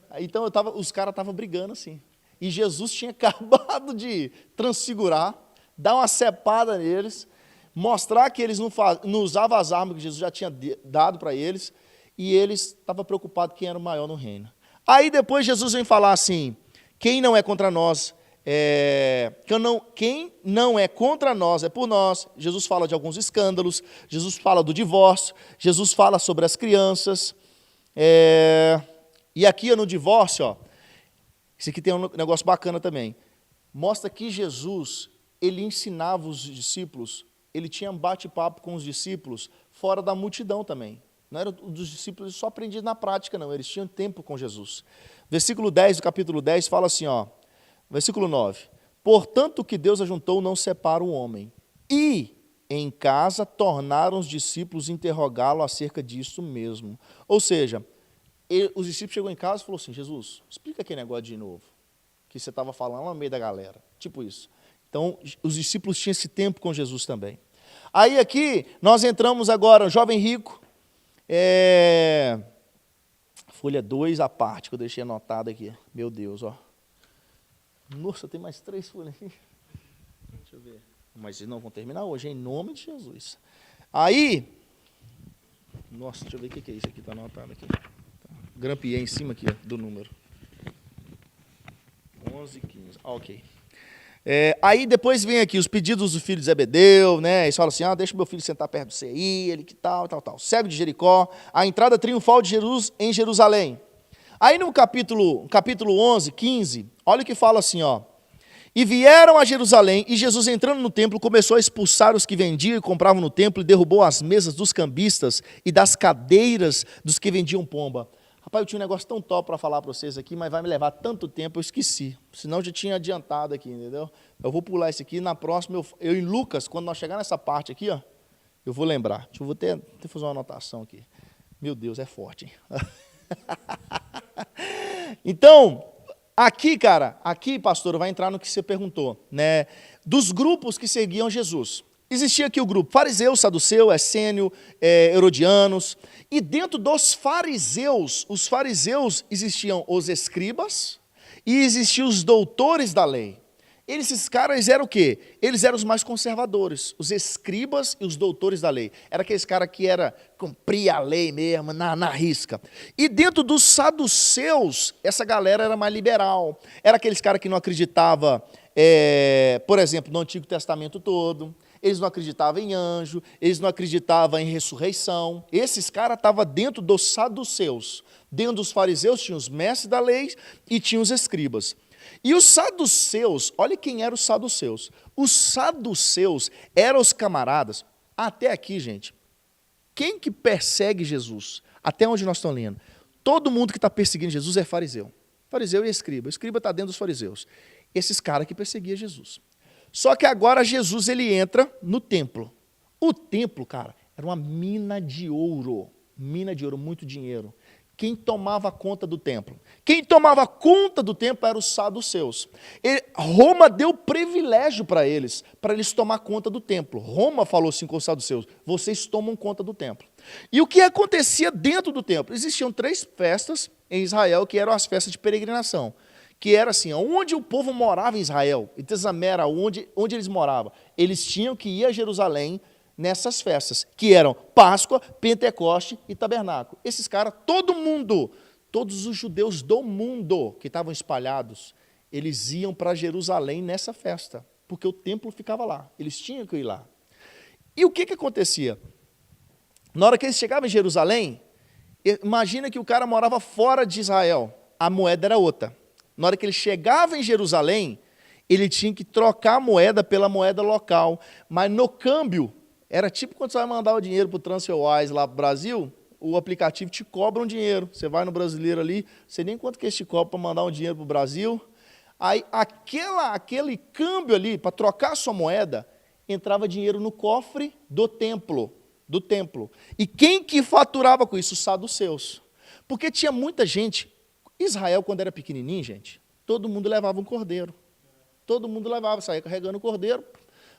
Aí, então os caras estavam brigando assim. E Jesus tinha acabado de transfigurar, dar uma cepada neles, mostrar que eles não usavam as armas que Jesus já tinha dado para eles, e eles estavam preocupados quem era o maior no reino. Aí depois Jesus vem falar assim, quem não é contra nós, quem não é contra nós é por nós. Jesus fala de alguns escândalos, Jesus fala do divórcio, Jesus fala sobre as crianças, e aqui no divórcio, ó, esse aqui tem um negócio bacana também, mostra que Jesus, ele ensinava os discípulos, ele tinha um bate-papo com os discípulos fora da multidão também. Não era dos discípulos só aprendidos na prática, não. Eles tinham tempo com Jesus. Versículo 10 do capítulo 10 fala assim, ó, versículo 9. Portanto, o que Deus ajuntou não separa o homem. E em casa tornaram os discípulos interrogá-lo acerca disso mesmo. Ou seja, os discípulos chegou em casa e falou assim, Jesus, explica aquele negócio de novo, que você estava falando lá no meio da galera. Tipo isso. Então, os discípulos tinham esse tempo com Jesus também. Aí aqui, nós entramos agora, jovem rico, folha 2 à parte, que eu deixei anotado aqui. Meu Deus, ó. Nossa, tem mais 3 folhas aqui. Deixa eu ver. Mas eles não vão terminar hoje, em nome de Jesus. Aí, nossa, deixa eu ver o que é isso aqui, está anotado aqui. Grampeei em cima aqui, ó, do número. 11, 15, ok. Aí depois vem aqui os pedidos do filho de Zebedeu, né? Eles falam assim, deixa meu filho sentar perto de você aí, ele que tal. Cego de Jericó, a entrada triunfal de Jesus em Jerusalém. Aí no capítulo 11, 15, olha o que fala assim, ó. E vieram a Jerusalém, e Jesus entrando no templo, começou a expulsar os que vendiam e compravam no templo, e derrubou as mesas dos cambistas e das cadeiras dos que vendiam pomba. Rapaz, eu tinha um negócio tão top para falar para vocês aqui, mas vai me levar tanto tempo, eu esqueci. Senão eu já tinha adiantado aqui, entendeu? Eu vou pular isso aqui, na próxima, eu em Lucas, quando nós chegar nessa parte aqui, ó, eu vou lembrar. Eu vou até fazer uma anotação aqui. Meu Deus, é forte, hein? Então, aqui, cara, pastor, vai entrar no que você perguntou, né? Dos grupos que seguiam Jesus. Existia aqui o grupo fariseu, saduceu, essênio, herodianos. E dentro dos fariseus, os fariseus existiam os escribas e existiam os doutores da lei. Esses caras eram o quê? Eles eram os mais conservadores, os escribas e os doutores da lei. Era aqueles caras que cumpria a lei mesmo, na risca. E dentro dos saduceus, essa galera era mais liberal. Era aqueles caras que não acreditavam, por exemplo, no Antigo Testamento todo. Eles não acreditavam em anjo, eles não acreditavam em ressurreição. Esses caras estavam dentro dos saduceus. Dentro dos fariseus tinha os mestres da lei e tinha os escribas. E os saduceus, olha quem eram os saduceus. Os saduceus eram os camaradas, Até aqui, gente, quem que persegue Jesus? Até onde nós estamos lendo? Todo mundo que está perseguindo Jesus é fariseu. Fariseu e escriba. O escriba está dentro dos fariseus. Esses caras que perseguiam Jesus. Só que agora Jesus ele entra no templo. O templo, cara, era uma mina de ouro. Mina de ouro, muito dinheiro. Quem tomava conta do templo? Quem tomava conta do templo eram os saduceus. Roma deu privilégio para eles tomar conta do templo. Roma falou assim com os saduceus: vocês tomam conta do templo. E o que acontecia dentro do templo? Existiam 3 festas em Israel que eram as festas de peregrinação. Que era assim, onde o povo morava em Israel, em Tesamera, onde eles moravam, eles tinham que ir a Jerusalém nessas festas, que eram Páscoa, Pentecoste e Tabernáculo. Esses caras, todo mundo, todos os judeus do mundo que estavam espalhados, eles iam para Jerusalém nessa festa, porque o templo ficava lá, eles tinham que ir lá. E o que acontecia? Na hora que eles chegavam em Jerusalém, imagina que o cara morava fora de Israel, a moeda era outra. Na hora que ele chegava em Jerusalém, ele tinha que trocar a moeda pela moeda local, mas no câmbio, era tipo quando você vai mandar o dinheiro para o TransferWise lá para o Brasil, o aplicativo te cobra um dinheiro. Você vai no brasileiro ali, você nem quanto que eles te cobram para mandar um dinheiro para o Brasil. Aí aquele câmbio ali, para trocar a sua moeda, entrava dinheiro no cofre do templo. E quem que faturava com isso? Os saduceus. Porque tinha muita gente. Israel, quando era pequenininho, gente, todo mundo levava um cordeiro. Todo mundo levava, saía carregando o cordeiro,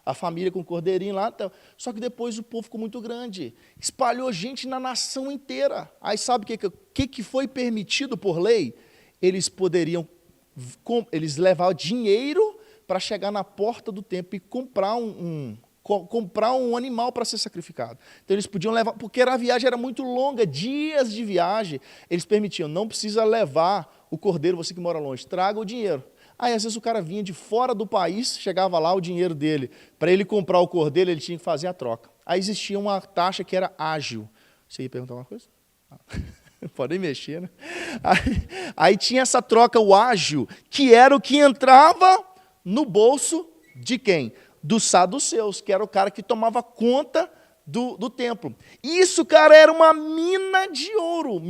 a família com o cordeirinho lá. Só que depois o povo ficou muito grande. Espalhou gente na nação inteira. Aí sabe o que foi permitido por lei? Eles levavam dinheiro para chegar na porta do templo e comprar um animal para ser sacrificado. Então eles podiam levar, porque a viagem era muito longa, dias de viagem, eles permitiam, não precisa levar o cordeiro, você que mora longe, traga o dinheiro. Aí às vezes o cara vinha de fora do país, chegava lá o dinheiro dele, para ele comprar o cordeiro ele tinha que fazer a troca. Aí existia uma taxa que era ágil. Você ia perguntar uma coisa? Podem mexer, né? Aí tinha essa troca, o ágil, que era o que entrava no bolso de quem? Dos saduceus, que era o cara que tomava conta do templo. Isso, cara, era uma mina de ouro.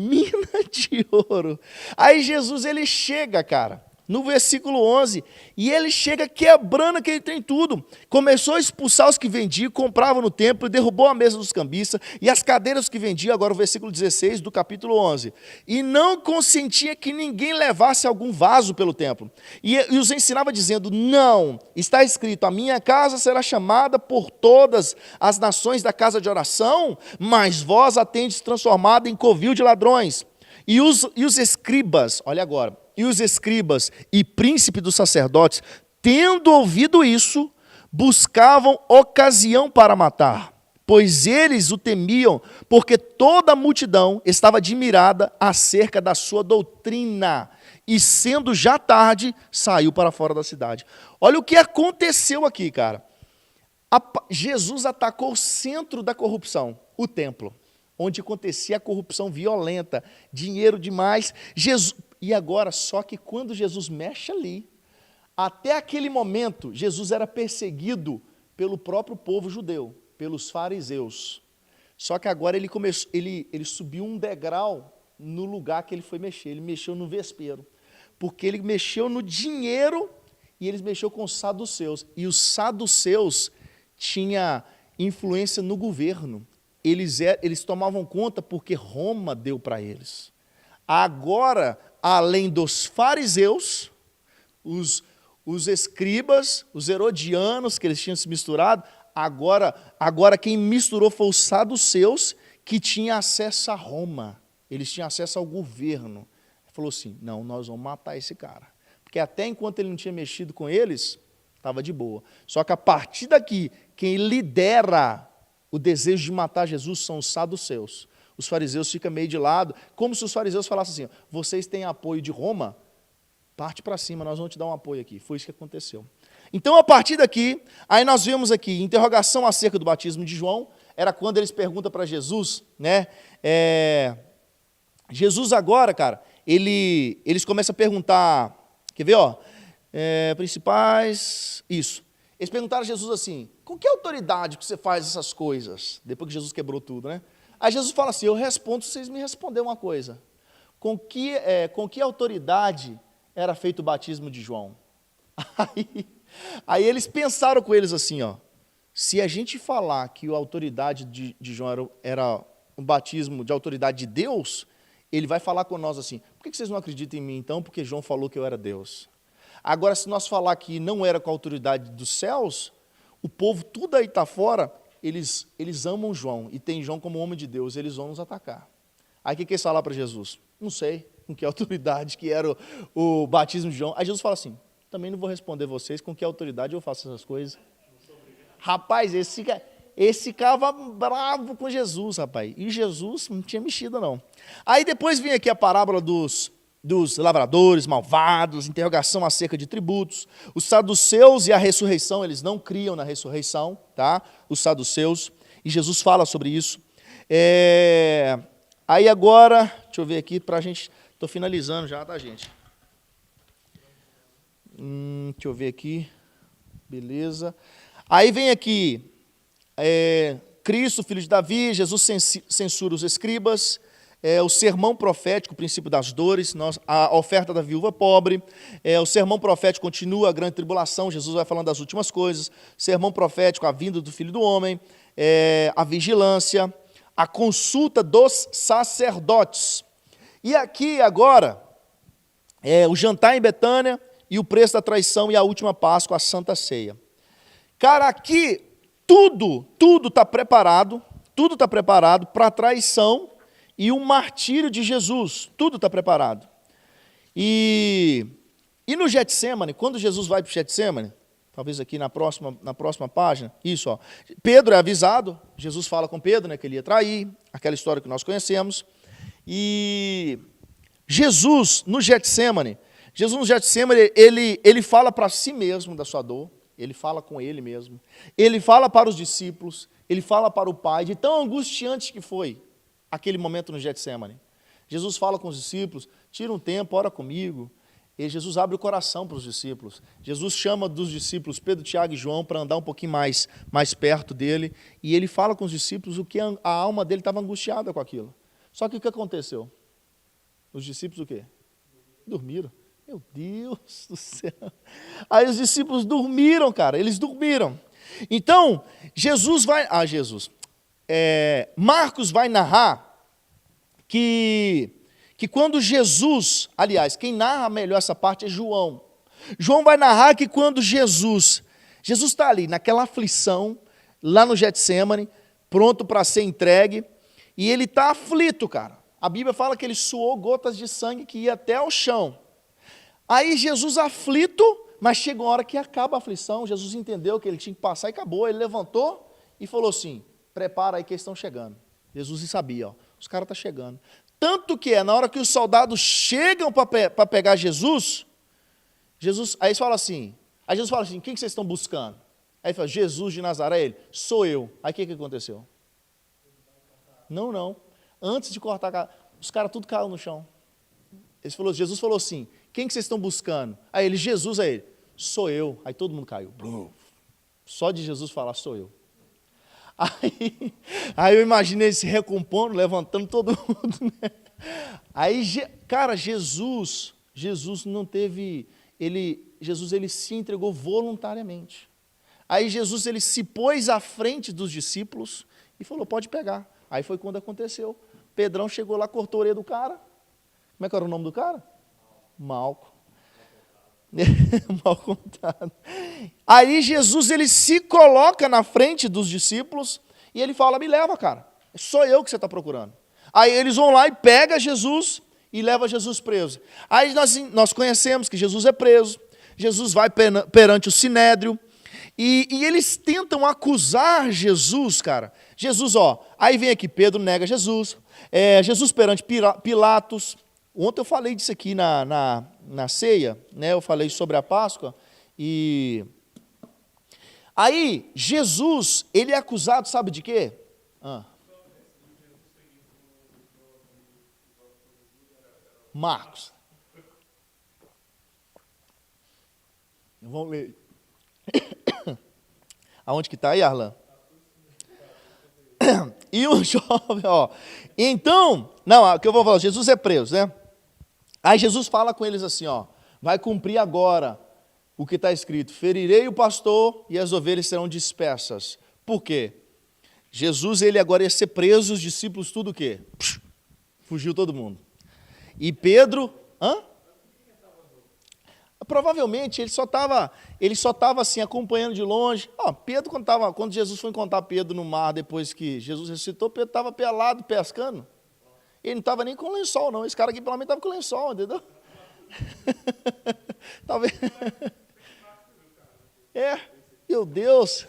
Aí Jesus, ele chega, cara, no versículo 11, e ele chega quebrando aquele trem tudo. Começou a expulsar os que vendiam, compravam no templo, e derrubou a mesa dos cambistas, e as cadeiras que vendiam, agora o versículo 16 do capítulo 11. E não consentia que ninguém levasse algum vaso pelo templo. E os ensinava dizendo, não, está escrito, a minha casa será chamada por todas as nações da casa de oração, mas vós a tendes transformado em covil de ladrões. E os escribas, olha agora, e os escribas e príncipe dos sacerdotes, tendo ouvido isso, buscavam ocasião para matar, pois eles o temiam, porque toda a multidão estava admirada acerca da sua doutrina, e sendo já tarde, saiu para fora da cidade. Olha o que aconteceu aqui, cara. Jesus atacou o centro da corrupção, o templo, onde acontecia a corrupção violenta, dinheiro demais. E agora, só que quando Jesus mexe ali, até aquele momento, Jesus era perseguido pelo próprio povo judeu, pelos fariseus. Só que agora ele subiu um degrau no lugar que ele foi mexer, ele mexeu no vespeiro, porque ele mexeu no dinheiro e eles mexeu com os saduceus. E os saduceus tinham influência no governo. Eles tomavam conta porque Roma deu para eles. Agora, além dos fariseus, os escribas, os herodianos, que eles tinham se misturado, agora quem misturou foi os saduceus, que tinham acesso a Roma. Eles tinham acesso ao governo. Ele falou assim, não, nós vamos matar esse cara. Porque até enquanto ele não tinha mexido com eles, estava de boa. Só que a partir daqui, quem lidera o desejo de matar Jesus são os saduceus. Os fariseus ficam meio de lado, como se os fariseus falassem assim, vocês têm apoio de Roma? Parte para cima, nós vamos te dar um apoio aqui. Foi isso que aconteceu. Então, a partir daqui, aí nós vemos aqui, interrogação acerca do batismo de João, era quando eles perguntam para Jesus, né? Jesus agora, cara, eles começam a perguntar, quer ver, ó? Principais, isso. Eles perguntaram a Jesus assim, com que autoridade que você faz essas coisas? Depois que Jesus quebrou tudo, né? Aí Jesus fala assim, eu respondo se vocês me responderem uma coisa. Com que autoridade era feito o batismo de João? Aí eles pensaram com eles assim, ó, se a gente falar que a autoridade de João era um batismo de autoridade de Deus, ele vai falar com nós assim, por que vocês não acreditam em mim então? Porque João falou que eu era Deus. Agora, se nós falar que não era com a autoridade dos céus, o povo tudo aí está fora, eles amam João, e tem João como homem de Deus, eles vão nos atacar. Aí o que eles falaram para Jesus? Não sei com que autoridade que era o batismo de João. Aí Jesus fala assim, também não vou responder vocês com que autoridade eu faço essas coisas. Rapaz, esse ficava bravo com Jesus, rapaz. E Jesus não tinha mexido, não. Aí depois vem aqui a parábola dos lavradores malvados, interrogação acerca de tributos. Os saduceus e a ressurreição, eles não criam na ressurreição, tá? Os saduceus. E Jesus fala sobre isso. Aí agora, deixa eu ver aqui para a gente... Estou finalizando já, tá, gente? Deixa eu ver aqui. Beleza. Aí vem aqui, Cristo, filho de Davi, Jesus censura os escribas, o sermão profético, o princípio das dores, a oferta da viúva pobre, o sermão profético continua, a grande tribulação, Jesus vai falando das últimas coisas, sermão profético, a vinda do Filho do Homem, a vigilância, a consulta dos sacerdotes. E aqui agora, o jantar em Betânia e o preço da traição e a última Páscoa, a Santa Ceia. Cara, aqui tudo está preparado para a traição e o martírio de Jesus, tudo está preparado. E no Getsemane, quando Jesus vai para o Getsemane, talvez aqui na próxima página, isso, ó, Pedro é avisado, Jesus fala com Pedro, né, que ele ia trair, aquela história que nós conhecemos, e Jesus no Getsemane, ele fala para si mesmo da sua dor, ele fala com ele mesmo, ele fala para os discípulos, ele fala para o Pai, de tão angustiante que foi aquele momento no Getsemane. Jesus fala com os discípulos, tira um tempo, ora comigo, e Jesus abre o coração para os discípulos. Jesus chama dos discípulos Pedro, Tiago e João para andar um pouquinho mais perto dele, e ele fala com os discípulos o que a alma dele estava angustiada com aquilo. Só que o que aconteceu? Os discípulos o quê? Dormiram. Meu Deus do céu. Aí os discípulos dormiram, cara, eles dormiram. Então, Marcos vai narrar que quando Jesus, aliás, quem narra melhor essa parte é João. João vai narrar que quando Jesus está ali, naquela aflição, lá no Getsemane, pronto para ser entregue, e ele está aflito, cara. A Bíblia fala que ele suou gotas de sangue que ia até o chão. Aí Jesus aflito, mas chegou a hora que acaba a aflição, Jesus entendeu que ele tinha que passar e acabou, ele levantou e falou assim, prepara aí que eles estão chegando. Jesus sabia, ó, os caras estão chegando. Tanto que na hora que os soldados chegam para pegar Jesus, aí eles falam assim, aí Jesus fala assim, quem que vocês estão buscando? Aí ele fala, Jesus de Nazaré, ele, sou eu. Aí o que aconteceu? Não. Antes de cortar, os caras tudo caiu no chão. Jesus falou assim, quem que vocês estão buscando? Aí ele, Jesus, aí ele, sou eu. Aí todo mundo caiu. Só de Jesus falar, sou eu. Aí eu imaginei ele se recompondo, levantando todo mundo. Né? Aí, cara, Jesus não teve, Jesus se entregou voluntariamente. Aí Jesus ele se pôs à frente dos discípulos e falou, pode pegar. Aí foi quando aconteceu. Pedrão chegou lá, cortou a orelha do cara. Como é que era o nome do cara? Malco. Mal contado. Aí Jesus ele se coloca na frente dos discípulos e ele fala, me leva, cara. Sou eu que você está procurando. Aí eles vão lá e pegam Jesus e levam Jesus preso. Aí nós conhecemos que Jesus é preso. Jesus vai perante o Sinédrio. E eles tentam acusar Jesus, cara. Jesus, aí vem aqui, Pedro nega Jesus. Jesus perante Pilatos. Ontem eu falei disso aqui na ceia, né? Eu falei sobre a Páscoa. E aí, Jesus, ele é acusado, sabe de quê? Marcos. Vamos ler. Aonde que está aí, Arlan? E um jovem, ó. Então, não, o que eu vou falar, Jesus é preso, né? Aí Jesus fala com eles assim, ó, vai cumprir agora o que está escrito, ferirei o pastor e as ovelhas serão dispersas. Por quê? Jesus, ele agora ia ser preso, os discípulos tudo o quê? Fugiu todo mundo. E Pedro, provavelmente ele só estava assim, acompanhando de longe. Pedro, quando Jesus foi encontrar Pedro no mar, depois que Jesus ressuscitou, Pedro estava pelado, pescando. Ele não estava nem com lençol, não. Esse cara aqui, pelo menos, estava com lençol, entendeu? Talvez. Meu Deus.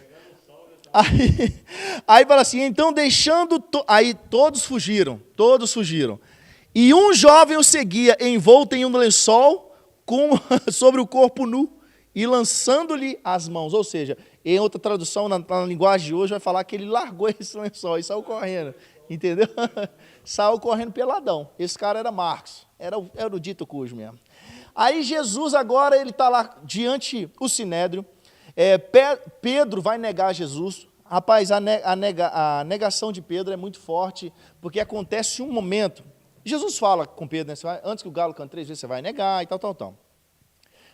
Aí fala assim, então aí todos fugiram. E um jovem o seguia, envolto em um lençol, sobre o corpo nu, e lançando-lhe as mãos. Ou seja, em outra tradução, na linguagem de hoje, vai falar que ele largou esse lençol e saiu correndo. Entendeu? Saiu correndo peladão. Esse cara era Marcos, era o dito cujo mesmo. Aí Jesus agora, ele está lá diante do Sinédrio. Pedro vai negar Jesus. Rapaz, a negação de Pedro é muito forte, porque acontece um momento. Jesus fala com Pedro, né, antes que o galo cante 3 vezes, você vai negar e tal.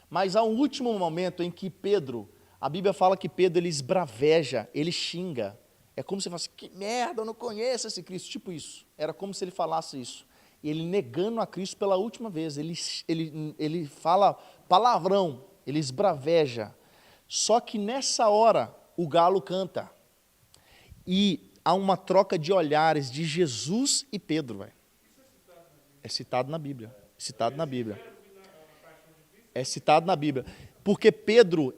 Mas há um último momento em que Pedro, a Bíblia fala que Pedro, ele esbraveja, ele xinga. É como se ele falasse, que merda, eu não conheço esse Cristo. Tipo isso, era como se ele falasse isso. E ele negando a Cristo pela última vez, ele fala palavrão, ele esbraveja. Só que nessa hora, o galo canta. E há uma troca de olhares de Jesus e Pedro, velho. É citado na Bíblia. É citado na Bíblia. Porque Pedro,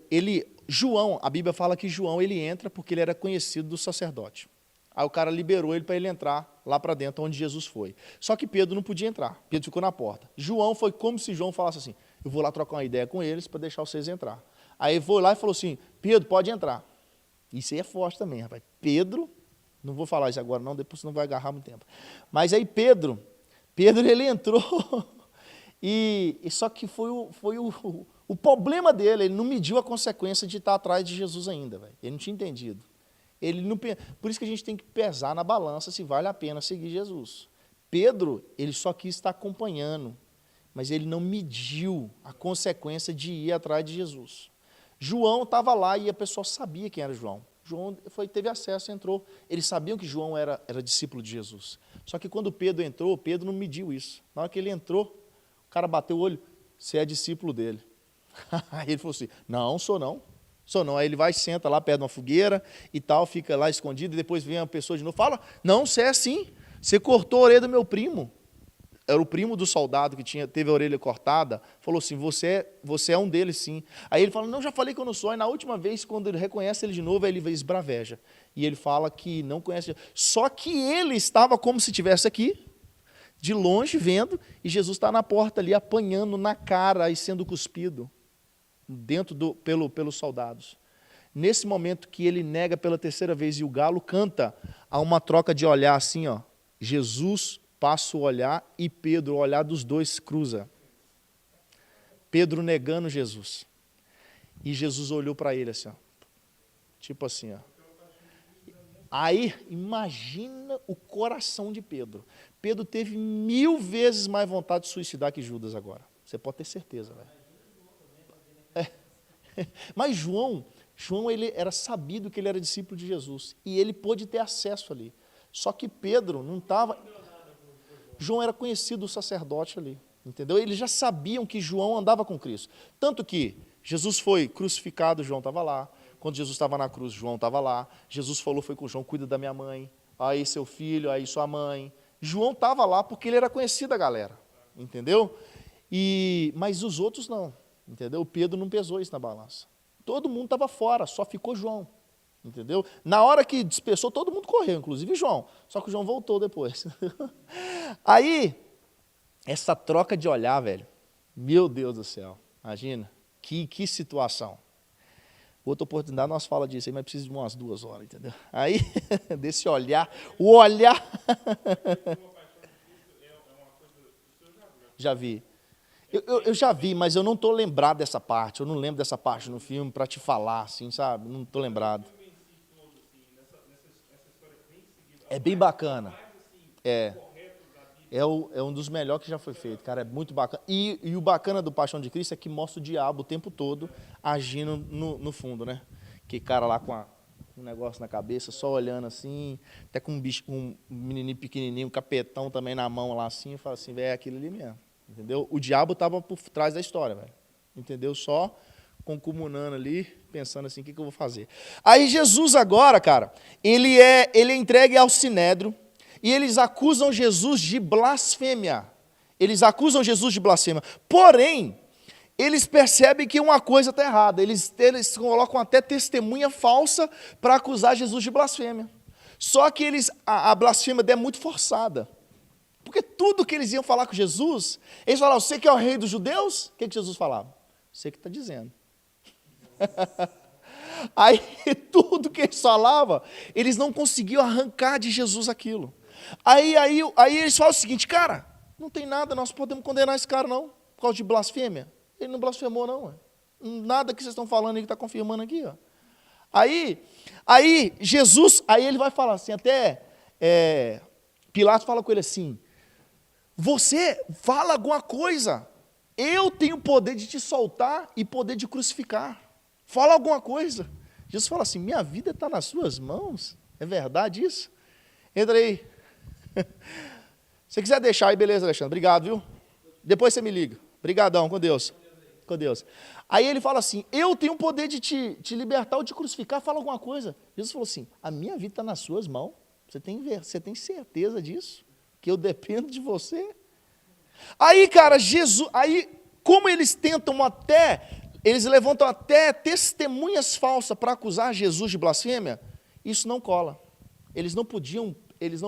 João, a Bíblia fala que João, ele entra porque ele era conhecido do sacerdote. Aí o cara liberou ele para ele entrar lá para dentro, onde Jesus foi. Só que Pedro não podia entrar. Pedro ficou na porta. João foi como se João falasse assim, eu vou lá trocar uma ideia com eles para deixar vocês entrar. Aí foi lá e falou assim, Pedro, pode entrar. Isso aí é forte também, rapaz. Pedro, não vou falar isso agora não, depois não vai agarrar muito tempo. Mas aí Pedro ele entrou, e só que foi o problema dele, ele não mediu a consequência de estar atrás de Jesus ainda, véio. Ele não tinha entendido. Por isso que a gente tem que pesar na balança se vale a pena seguir Jesus. Pedro, ele só quis estar acompanhando, mas ele não mediu a consequência de ir atrás de Jesus. João estava lá e a pessoa sabia quem era João. João teve acesso, entrou. Eles sabiam que João era discípulo de Jesus. Só que quando Pedro entrou, Pedro não mediu isso. Na hora que ele entrou, o cara bateu o olho, você é discípulo dele. Aí ele falou assim, não, sou não. Aí ele vai, senta lá perto de uma fogueira e tal, fica lá escondido, e depois vem a pessoa de novo, fala, não, você é sim, você cortou a orelha do meu primo. Era o primo do soldado que teve a orelha cortada, falou assim, você é um deles sim. Aí ele fala, não, já falei que eu não sou. Aí na última vez, quando ele reconhece ele de novo, aí ele esbraveja. E ele fala que não conhece. Só que ele estava como se estivesse aqui, de longe, vendo, e Jesus está na porta ali, apanhando na cara e sendo cuspido, pelos soldados. Nesse momento que ele nega pela terceira vez e o galo canta, há uma troca de olhar assim, ó. Jesus passa o olhar e Pedro, o olhar dos dois cruza. Pedro negando Jesus. E Jesus olhou para ele assim, ó. Tipo assim, ó. Aí, imagina o coração de Pedro. Pedro teve 1000 vezes mais vontade de suicidar que Judas agora. Você pode ter certeza, velho. Mas João, ele era sabido que ele era discípulo de Jesus. E ele pôde ter acesso ali. Só que Pedro não estava... João era conhecido do sacerdote ali, entendeu? Eles já sabiam que João andava com Cristo. Tanto que Jesus foi crucificado, João estava lá. Quando Jesus estava na cruz, João estava lá. Jesus foi com João, cuida da minha mãe. Aí seu filho, aí sua mãe. João estava lá porque ele era conhecido da galera, entendeu? Mas os outros não, entendeu? Pedro não pesou isso na balança. Todo mundo estava fora, só ficou João. Entendeu? Na hora que dispersou, todo mundo correu, inclusive João. Só que o João voltou depois. Aí, essa troca de olhar, velho, meu Deus do céu, imagina, que situação. Outra oportunidade nós falamos disso aí, mas precisa de umas 2 horas, entendeu? Aí, desse olhar, o olhar... Já vi. Eu já vi, mas eu não estou lembrado dessa parte, eu não lembro dessa parte no filme para te falar, assim, sabe? Não estou lembrado. É bem bacana. É um dos melhores que já foi feito, cara, é muito bacana. E o bacana do Paixão de Cristo é que mostra o diabo o tempo todo agindo no fundo, né? Que cara lá com um negócio na cabeça, só olhando assim, até com um bicho, um menininho pequenininho, um capetão também na mão lá assim, e fala assim, velho, é aquilo ali mesmo, entendeu? O diabo estava por trás da história, velho, entendeu? Só concomunando ali, pensando assim, o que eu vou fazer? Aí Jesus agora, cara, ele é entregue ao Sinédrio, e eles acusam Jesus de blasfêmia. Eles acusam Jesus de blasfêmia. Porém, eles percebem que uma coisa está errada. Eles colocam até testemunha falsa para acusar Jesus de blasfêmia. Só que a blasfêmia é muito forçada. Porque tudo que eles iam falar com Jesus, eles falavam, você que é o rei dos judeus? O que Jesus falava? Você que está dizendo. Aí, tudo que eles falavam, eles não conseguiam arrancar de Jesus aquilo. Aí eles falam o seguinte, cara, não tem nada, nós podemos condenar esse cara não, por causa de blasfêmia. Ele não blasfemou não, ué. Nada que vocês estão falando aí que está confirmando aqui. Ó. Aí Jesus, aí ele vai falar assim, até Pilatos fala com ele assim, você fala alguma coisa, eu tenho poder de te soltar e poder de crucificar. Fala alguma coisa. Jesus fala assim, minha vida está nas suas mãos, é verdade isso? Entra aí. Se você quiser deixar aí, beleza, Alexandre, obrigado, viu? Depois você me liga. Obrigadão, com Deus. Com Deus. Aí ele fala assim, eu tenho o poder de te libertar ou de crucificar, fala alguma coisa. Jesus falou assim, a minha vida está nas suas mãos, você tem certeza disso? Que eu dependo de você? Aí, cara, como eles eles levantam até testemunhas falsas para acusar Jesus de blasfêmia, isso não cola. Eles não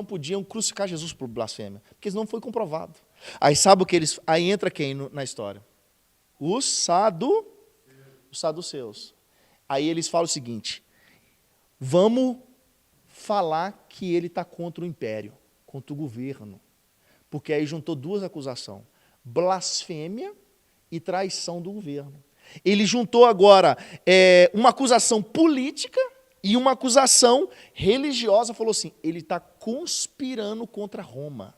podiam crucificar Jesus por blasfêmia, porque isso não foi comprovado. Aí sabe o que aí entra quem na história? Os saduceus. Aí eles falam o seguinte, vamos falar que ele está contra o império, contra o governo, porque aí juntou duas acusações, blasfêmia e traição do governo. Ele juntou agora uma acusação política e uma acusação religiosa, falou assim, ele está conspirando contra Roma.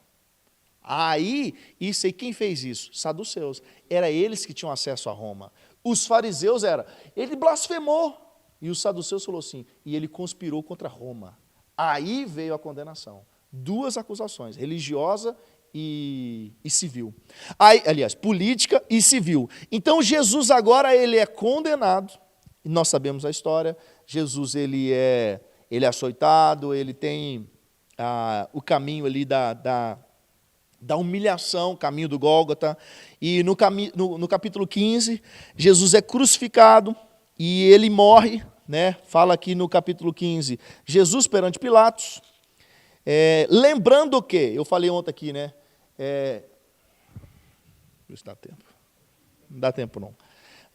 Aí, isso aí, quem fez isso? Saduceus. Era eles que tinham acesso a Roma. Os fariseus ele blasfemou. E os saduceus falou assim, e ele conspirou contra Roma. Aí veio a condenação. Duas acusações, religiosa e civil. Aí, aliás, política e civil. Então, Jesus agora, ele é condenado, e nós sabemos a história, Jesus, ele é açoitado, ele tem o caminho ali da humilhação, o caminho do Gólgota, e no capítulo 15, Jesus é crucificado e ele morre, né? Fala aqui no capítulo 15, Jesus perante Pilatos, lembrando o quê? Eu falei ontem aqui, né? Não dá tempo. Não dá tempo, não.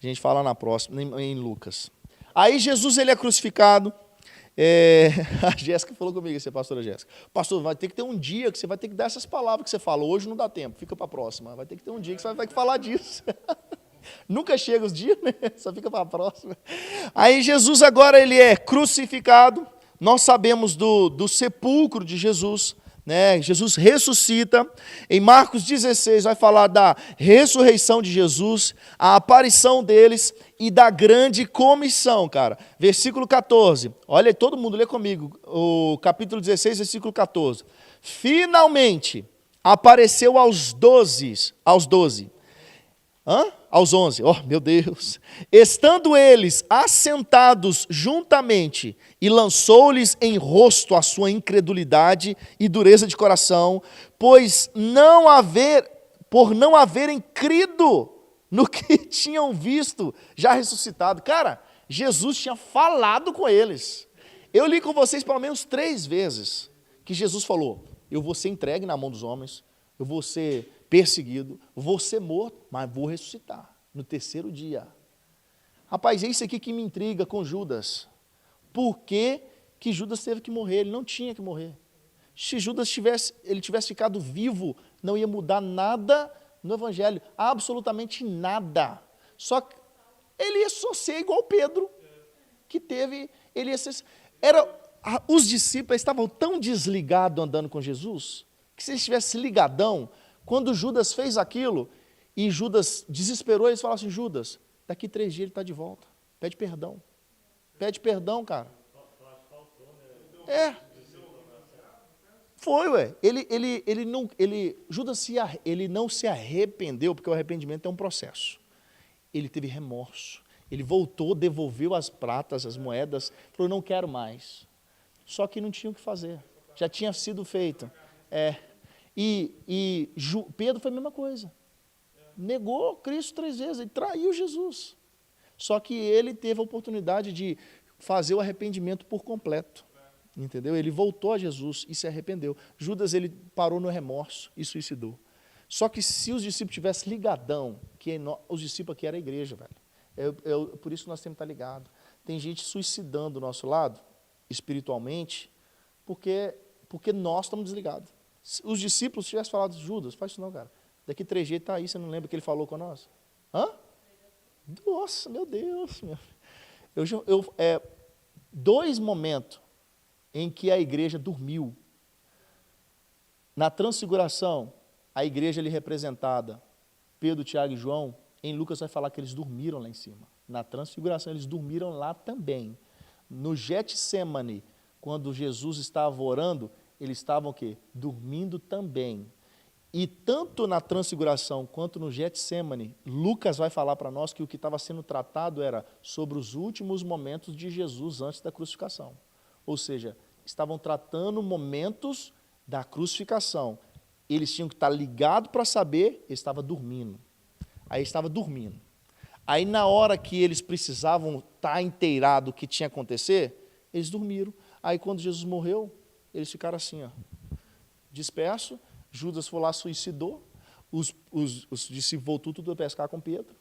A gente fala na próxima, em Lucas. Aí Jesus, ele é crucificado. A Jéssica falou comigo, essa pastora Jéssica. Pastor, vai ter que ter um dia que você vai ter que dar essas palavras que você falou. Hoje não dá tempo, fica para a próxima. Vai ter que ter um dia que você vai ter que falar disso. Nunca chega os dias, né? Só fica para a próxima. Aí Jesus agora, ele é crucificado. Nós sabemos do sepulcro de Jesus, né? Jesus ressuscita. Em Marcos 16 vai falar da ressurreição de Jesus, a aparição deles e da grande comissão, cara. Versículo 14. Olha aí, todo mundo lê comigo. O capítulo 16, versículo 14. Finalmente apareceu aos 12. Aos 11, oh meu Deus, estando eles assentados juntamente, e lançou-lhes em rosto a sua incredulidade e dureza de coração, por não haverem crido no que tinham visto já ressuscitado. Cara, Jesus tinha falado com eles. Eu li com vocês pelo menos 3 vezes que Jesus falou, eu vou ser entregue na mão dos homens, eu vou ser perseguido, vou ser morto, mas vou ressuscitar no 3º dia. Rapaz, é isso aqui que me intriga com Judas. Por que Judas teve que morrer? Ele não tinha que morrer. Se Judas tivesse ficado vivo, não ia mudar nada no Evangelho, absolutamente nada. Só que ele ia só ser igual Pedro, que teve, ele ia ser, os discípulos estavam tão desligados andando com Jesus, que se eles estivessem ligadão, quando Judas fez aquilo, e Judas desesperou, eles falaram assim, Judas, daqui 3 dias ele está de volta, pede perdão. Pede perdão, cara. Foi, ué. Judas ele não se arrependeu, porque o arrependimento é um processo. Ele teve remorso. Ele voltou, devolveu as pratas, as moedas, falou, não quero mais. Só que não tinha o que fazer. Já tinha sido feito. Pedro foi a mesma coisa. Negou Cristo 3 vezes, ele traiu Jesus. Só que ele teve a oportunidade de fazer o arrependimento por completo. Entendeu? Ele voltou a Jesus e se arrependeu. Judas, ele parou no remorso e suicidou. Só que se os discípulos tivessem ligadão, os discípulos aqui era a igreja, velho. Por isso que nós temos que estar ligados. Tem gente suicidando do nosso lado, espiritualmente, porque nós estamos desligados. Se os discípulos tivessem falado, Judas, faz isso não, cara. Daqui 3 dias está aí, você não lembra que ele falou com nós? Nossa, meu Deus. 2 momentos em que a igreja dormiu. Na transfiguração, a igreja ali representada, Pedro, Tiago e João, em Lucas vai falar que eles dormiram lá em cima. Na transfiguração, eles dormiram lá também. No Getsemane, quando Jesus estava orando, eles estavam o quê? Dormindo também. E tanto na transfiguração quanto no Getsemane, Lucas vai falar para nós que o que estava sendo tratado era sobre os últimos momentos de Jesus antes da crucificação. Ou seja, estavam tratando momentos da crucificação. Eles tinham que estar ligados para saber, ele estava dormindo. Aí estava dormindo. Aí na hora que eles precisavam estar inteirados do que tinha que acontecer, eles dormiram. Aí quando Jesus morreu, eles ficaram assim, dispersos. Judas foi lá, suicidou, os discípulos voltou tudo a pescar com Pedro.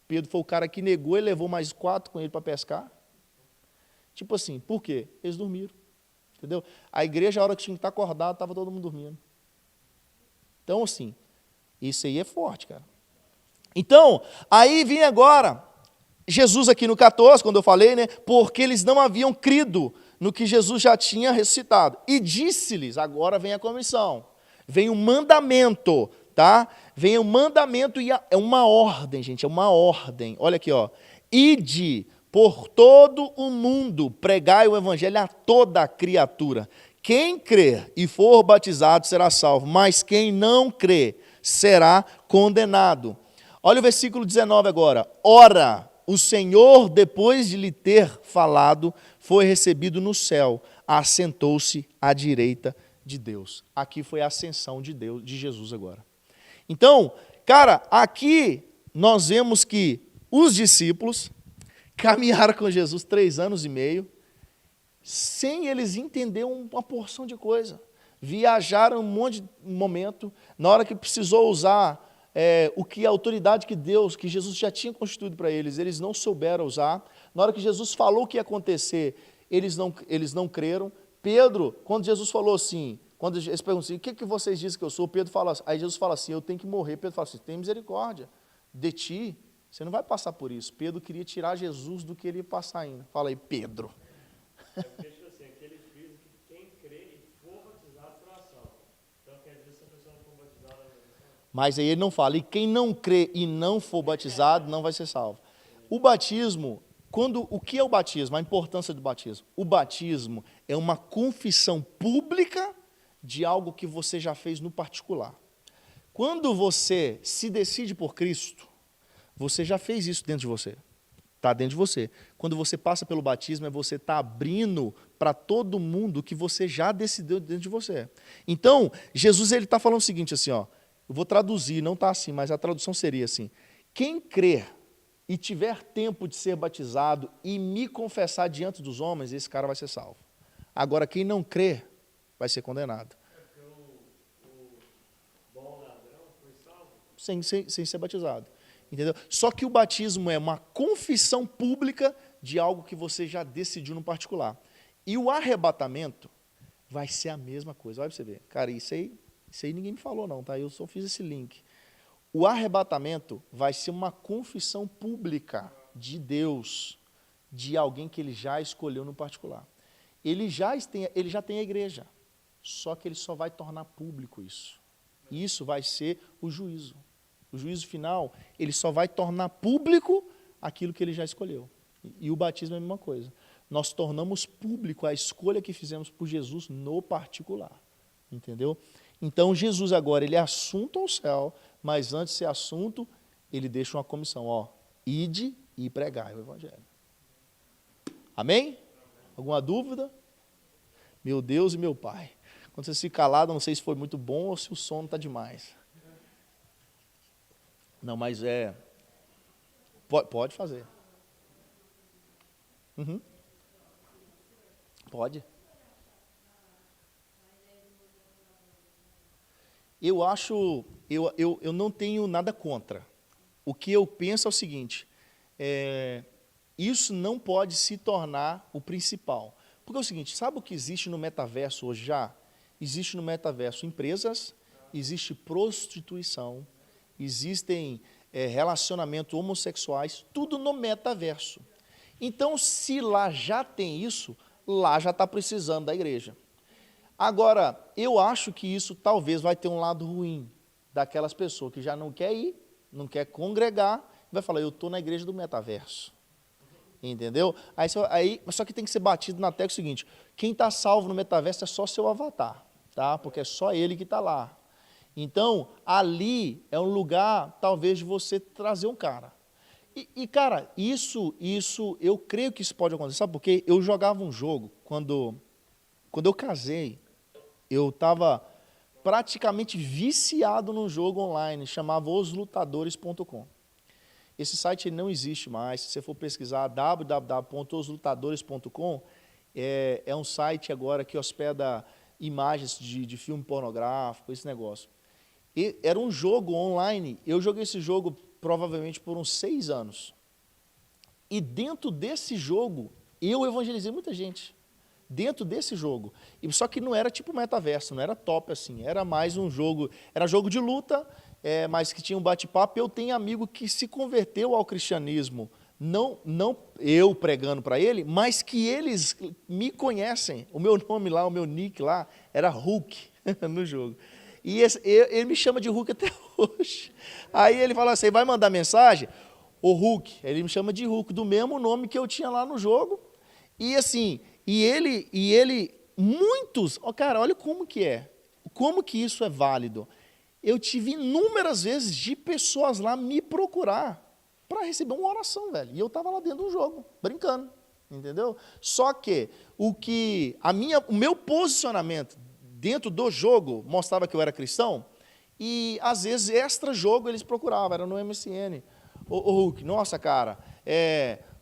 Pedro foi o cara que negou e levou mais 4 com ele para pescar. Tipo assim, por quê? Eles dormiram, entendeu? A igreja, a hora que tinha que estar acordado, estava todo mundo dormindo. Então, assim, isso aí é forte, cara. Então, aí vem agora, Jesus aqui no 14, quando eu falei, né? Porque eles não haviam crido no que Jesus já tinha ressuscitado. E disse-lhes, agora vem a comissão. Vem um mandamento, tá? Vem um mandamento e é uma ordem, gente, é uma ordem. Olha aqui, Ide por todo o mundo, pregai o evangelho a toda criatura. Quem crer e for batizado será salvo, mas quem não crer será condenado. Olha o versículo 19 agora. Ora, o Senhor, depois de lhe ter falado, foi recebido no céu, assentou-se à direita de Deus. Aqui foi a ascensão de Deus, de Jesus agora. Então, cara, aqui nós vemos que os discípulos caminharam com Jesus 3 anos e meio, sem eles entenderem uma porção de coisa. Viajaram um monte de momento, na hora que precisou usar o que a autoridade que Jesus já tinha constituído para eles não souberam usar. Na hora que Jesus falou o que ia acontecer, eles não creram. Pedro, quando Jesus falou assim, quando eles perguntam assim, o que vocês dizem que eu sou? Pedro fala assim, aí Jesus fala assim, eu tenho que morrer. Pedro fala assim, tem misericórdia de ti, você não vai passar por isso. Pedro queria tirar Jesus do que ele ia passar ainda. Fala aí, Pedro.
Assim, aquele fez que quem crê e for batizado será salvo. Então quer dizer, se a pessoa não for batizada,
mas aí ele não fala, e quem não crê e não for batizado, não vai ser salvo. O batismo, o que é o batismo? A importância do batismo. O batismo é uma confissão pública de algo que você já fez no particular. Quando você se decide por Cristo, você já fez isso dentro de você. Está dentro de você. Quando você passa pelo batismo, você está abrindo para todo mundo que você já decidiu dentro de você. Então, Jesus está falando o seguinte, assim, eu vou traduzir, não está assim, mas a tradução seria assim, quem crer e tiver tempo de ser batizado e me confessar diante dos homens, esse cara vai ser salvo. Agora, quem não crer, vai ser condenado.
porque o bom ladrão foi salvo?
Sem ser batizado. Entendeu? Só que o batismo é uma confissão pública de algo que você já decidiu no particular. E o arrebatamento vai ser a mesma coisa. Olha para você ver. Cara, isso aí ninguém me falou não, tá? Eu só fiz esse link. O arrebatamento vai ser uma confissão pública de Deus, de alguém que ele já escolheu no particular. ele já tem a igreja, só que ele só vai tornar público isso. E isso vai ser o juízo. O juízo final, ele só vai tornar público aquilo que ele já escolheu. E o batismo é a mesma coisa. Nós tornamos público a escolha que fizemos por Jesus no particular. Entendeu? Então, Jesus agora, ele é assunto ao céu, mas antes de ser assunto, ele deixa uma comissão, ó, ide e pregai o evangelho. Amém? Alguma dúvida? Meu Deus e meu Pai. Quando você se calado, não sei se foi muito bom ou se o sono está demais. Não, mas pode fazer. Uhum. Pode. Eu não tenho nada contra. O que eu penso é o seguinte, isso não pode se tornar o principal. Porque é o seguinte, sabe o que existe no metaverso hoje já? Existe no metaverso empresas, existe prostituição, existem relacionamentos homossexuais, tudo no metaverso. Então, se lá já tem isso, lá já está precisando da igreja. Agora, eu acho que isso talvez vai ter um lado ruim daquelas pessoas que já não quer ir, não quer congregar, vai falar, eu estou na igreja do metaverso. Entendeu? Só que tem que ser batido na tecla o seguinte, quem está salvo no metaverso é só seu avatar, tá? Porque é só ele que está lá. Então, ali é um lugar, talvez, de você trazer um cara. Cara, isso, eu creio que isso pode acontecer, sabe por quê? Eu jogava um jogo, quando eu casei, eu estava praticamente viciado num jogo online, chamava oslutadores.com. Esse site não existe mais, se você for pesquisar www.oslutadores.com, é um site agora que hospeda imagens de filme pornográfico, esse negócio. Era um jogo online, eu joguei esse jogo provavelmente por uns 6 anos. E dentro desse jogo, eu evangelizei muita gente. Dentro desse jogo. Só que não era tipo metaverso, não era top assim, era mais um jogo, era jogo de luta, mas que tinha um bate-papo. Eu tenho amigo que se converteu ao cristianismo, não eu pregando para ele, mas que eles me conhecem. O meu nome lá, o meu nick lá, era Hulk no jogo. E ele me chama de Hulk até hoje. Aí ele fala assim, vai mandar mensagem? O Hulk, ele me chama de Hulk, do mesmo nome que eu tinha lá no jogo. E assim, muitos, cara, olha como que isso é válido. Eu tive inúmeras vezes de pessoas lá me procurar para receber uma oração, velho. E eu estava lá dentro do jogo, brincando, entendeu? Só que o meu posicionamento dentro do jogo mostrava que eu era cristão, e às vezes extra-jogo eles procuravam, era no MSN. Ô Hulk, nossa, cara,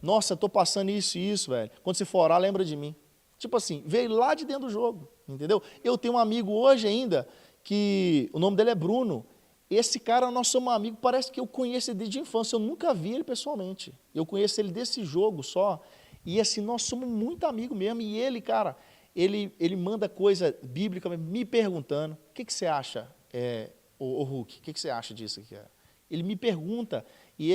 nossa, estou passando isso e isso, velho. Quando você for orar, lembra de mim. Tipo assim, veio lá de dentro do jogo, entendeu? Eu tenho um amigo hoje ainda, que o nome dele é Bruno. Esse cara, nós somos amigos, parece que eu conheço ele desde a infância, eu nunca vi ele pessoalmente. Eu conheço ele desse jogo só, e assim, nós somos muito amigos mesmo, e ele, cara, ele manda coisa bíblica me perguntando, o que você acha, o Hulk, o que você acha disso aqui? Ele me pergunta, e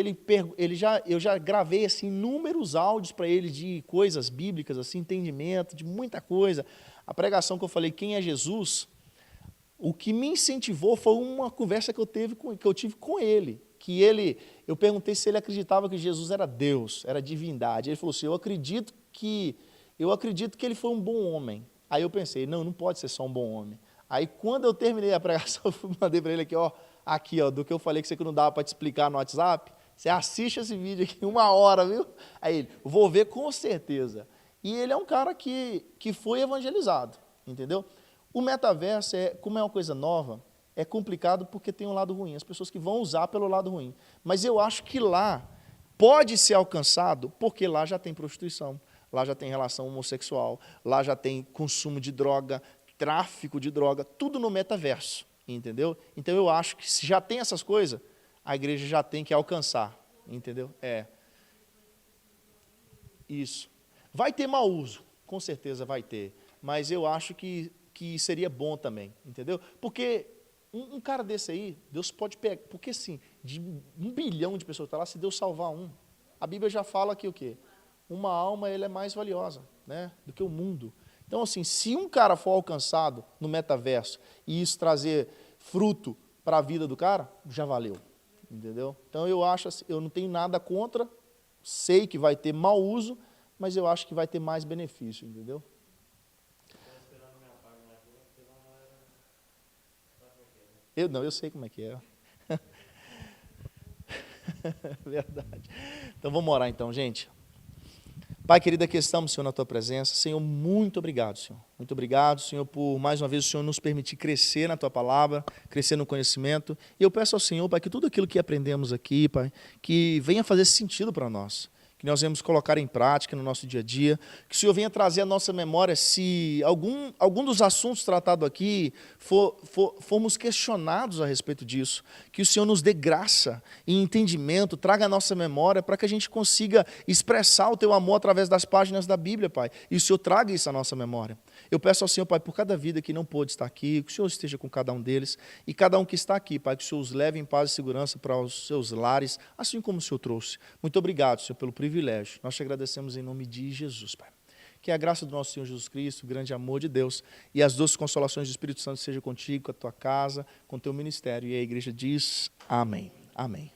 eu já gravei assim, inúmeros áudios para ele de coisas bíblicas, assim, entendimento, de muita coisa. A pregação que eu falei, quem é Jesus, o que me incentivou foi uma conversa que eu tive com ele, eu perguntei se ele acreditava que Jesus era Deus, era divindade. Ele falou assim, eu acredito que ele foi um bom homem. Aí eu pensei, não pode ser só um bom homem. Aí quando eu terminei a pregação, eu mandei para ele aqui, ó, do que eu falei que você não dava para te explicar no WhatsApp, você assiste esse vídeo aqui 1 hora, viu? Aí ele, vou ver com certeza. E ele é um cara que foi evangelizado, entendeu? O metaverso, como é uma coisa nova, é complicado porque tem um lado ruim, as pessoas que vão usar pelo lado ruim. Mas eu acho que lá pode ser alcançado porque lá já tem prostituição, lá já tem relação homossexual, lá já tem consumo de droga, tráfico de droga, tudo no metaverso, entendeu? Então eu acho que se já tem essas coisas, a igreja já tem que alcançar, entendeu? Isso. Vai ter mau uso, com certeza vai ter, mas eu acho que seria bom também, entendeu? Porque um cara desse aí, Deus pode pegar, porque assim, de 1 bilhão de pessoas que estão lá, se Deus salvar um, a Bíblia já fala que o quê? Uma alma, ele é mais valiosa, né, do que o mundo. Então, assim, se um cara for alcançado no metaverso e isso trazer fruto para a vida do cara, já valeu, entendeu? Então, eu acho assim, eu não tenho nada contra, sei que vai ter mau uso, mas eu acho que vai ter mais benefício, entendeu? Eu sei como é que é. Verdade. Então vamos orar então, gente. Pai querido, aqui estamos, Senhor, na Tua presença. Senhor, muito obrigado, Senhor. Muito obrigado, Senhor, por mais uma vez o Senhor nos permitir crescer na Tua palavra, crescer no conhecimento. E eu peço ao Senhor, Pai, que tudo aquilo que aprendemos aqui, Pai, que venha fazer sentido para nós. Que nós venhamos colocar em prática no nosso dia a dia, que o Senhor venha trazer à nossa memória se algum dos assuntos tratados aqui formos questionados a respeito disso, que o Senhor nos dê graça e entendimento, traga à nossa memória para que a gente consiga expressar o Teu amor através das páginas da Bíblia, Pai, e o Senhor traga isso à nossa memória. Eu peço ao Senhor, Pai, por cada vida que não pôde estar aqui, que o Senhor esteja com cada um deles, e cada um que está aqui, Pai, que o Senhor os leve em paz e segurança para os seus lares, assim como o Senhor trouxe. Muito obrigado, Senhor, pelo privilégio. Nós te agradecemos em nome de Jesus, Pai. Que a graça do nosso Senhor Jesus Cristo, o grande amor de Deus e as doces consolações do Espírito Santo seja contigo, com a tua casa, com o teu ministério. E a igreja diz amém. Amém.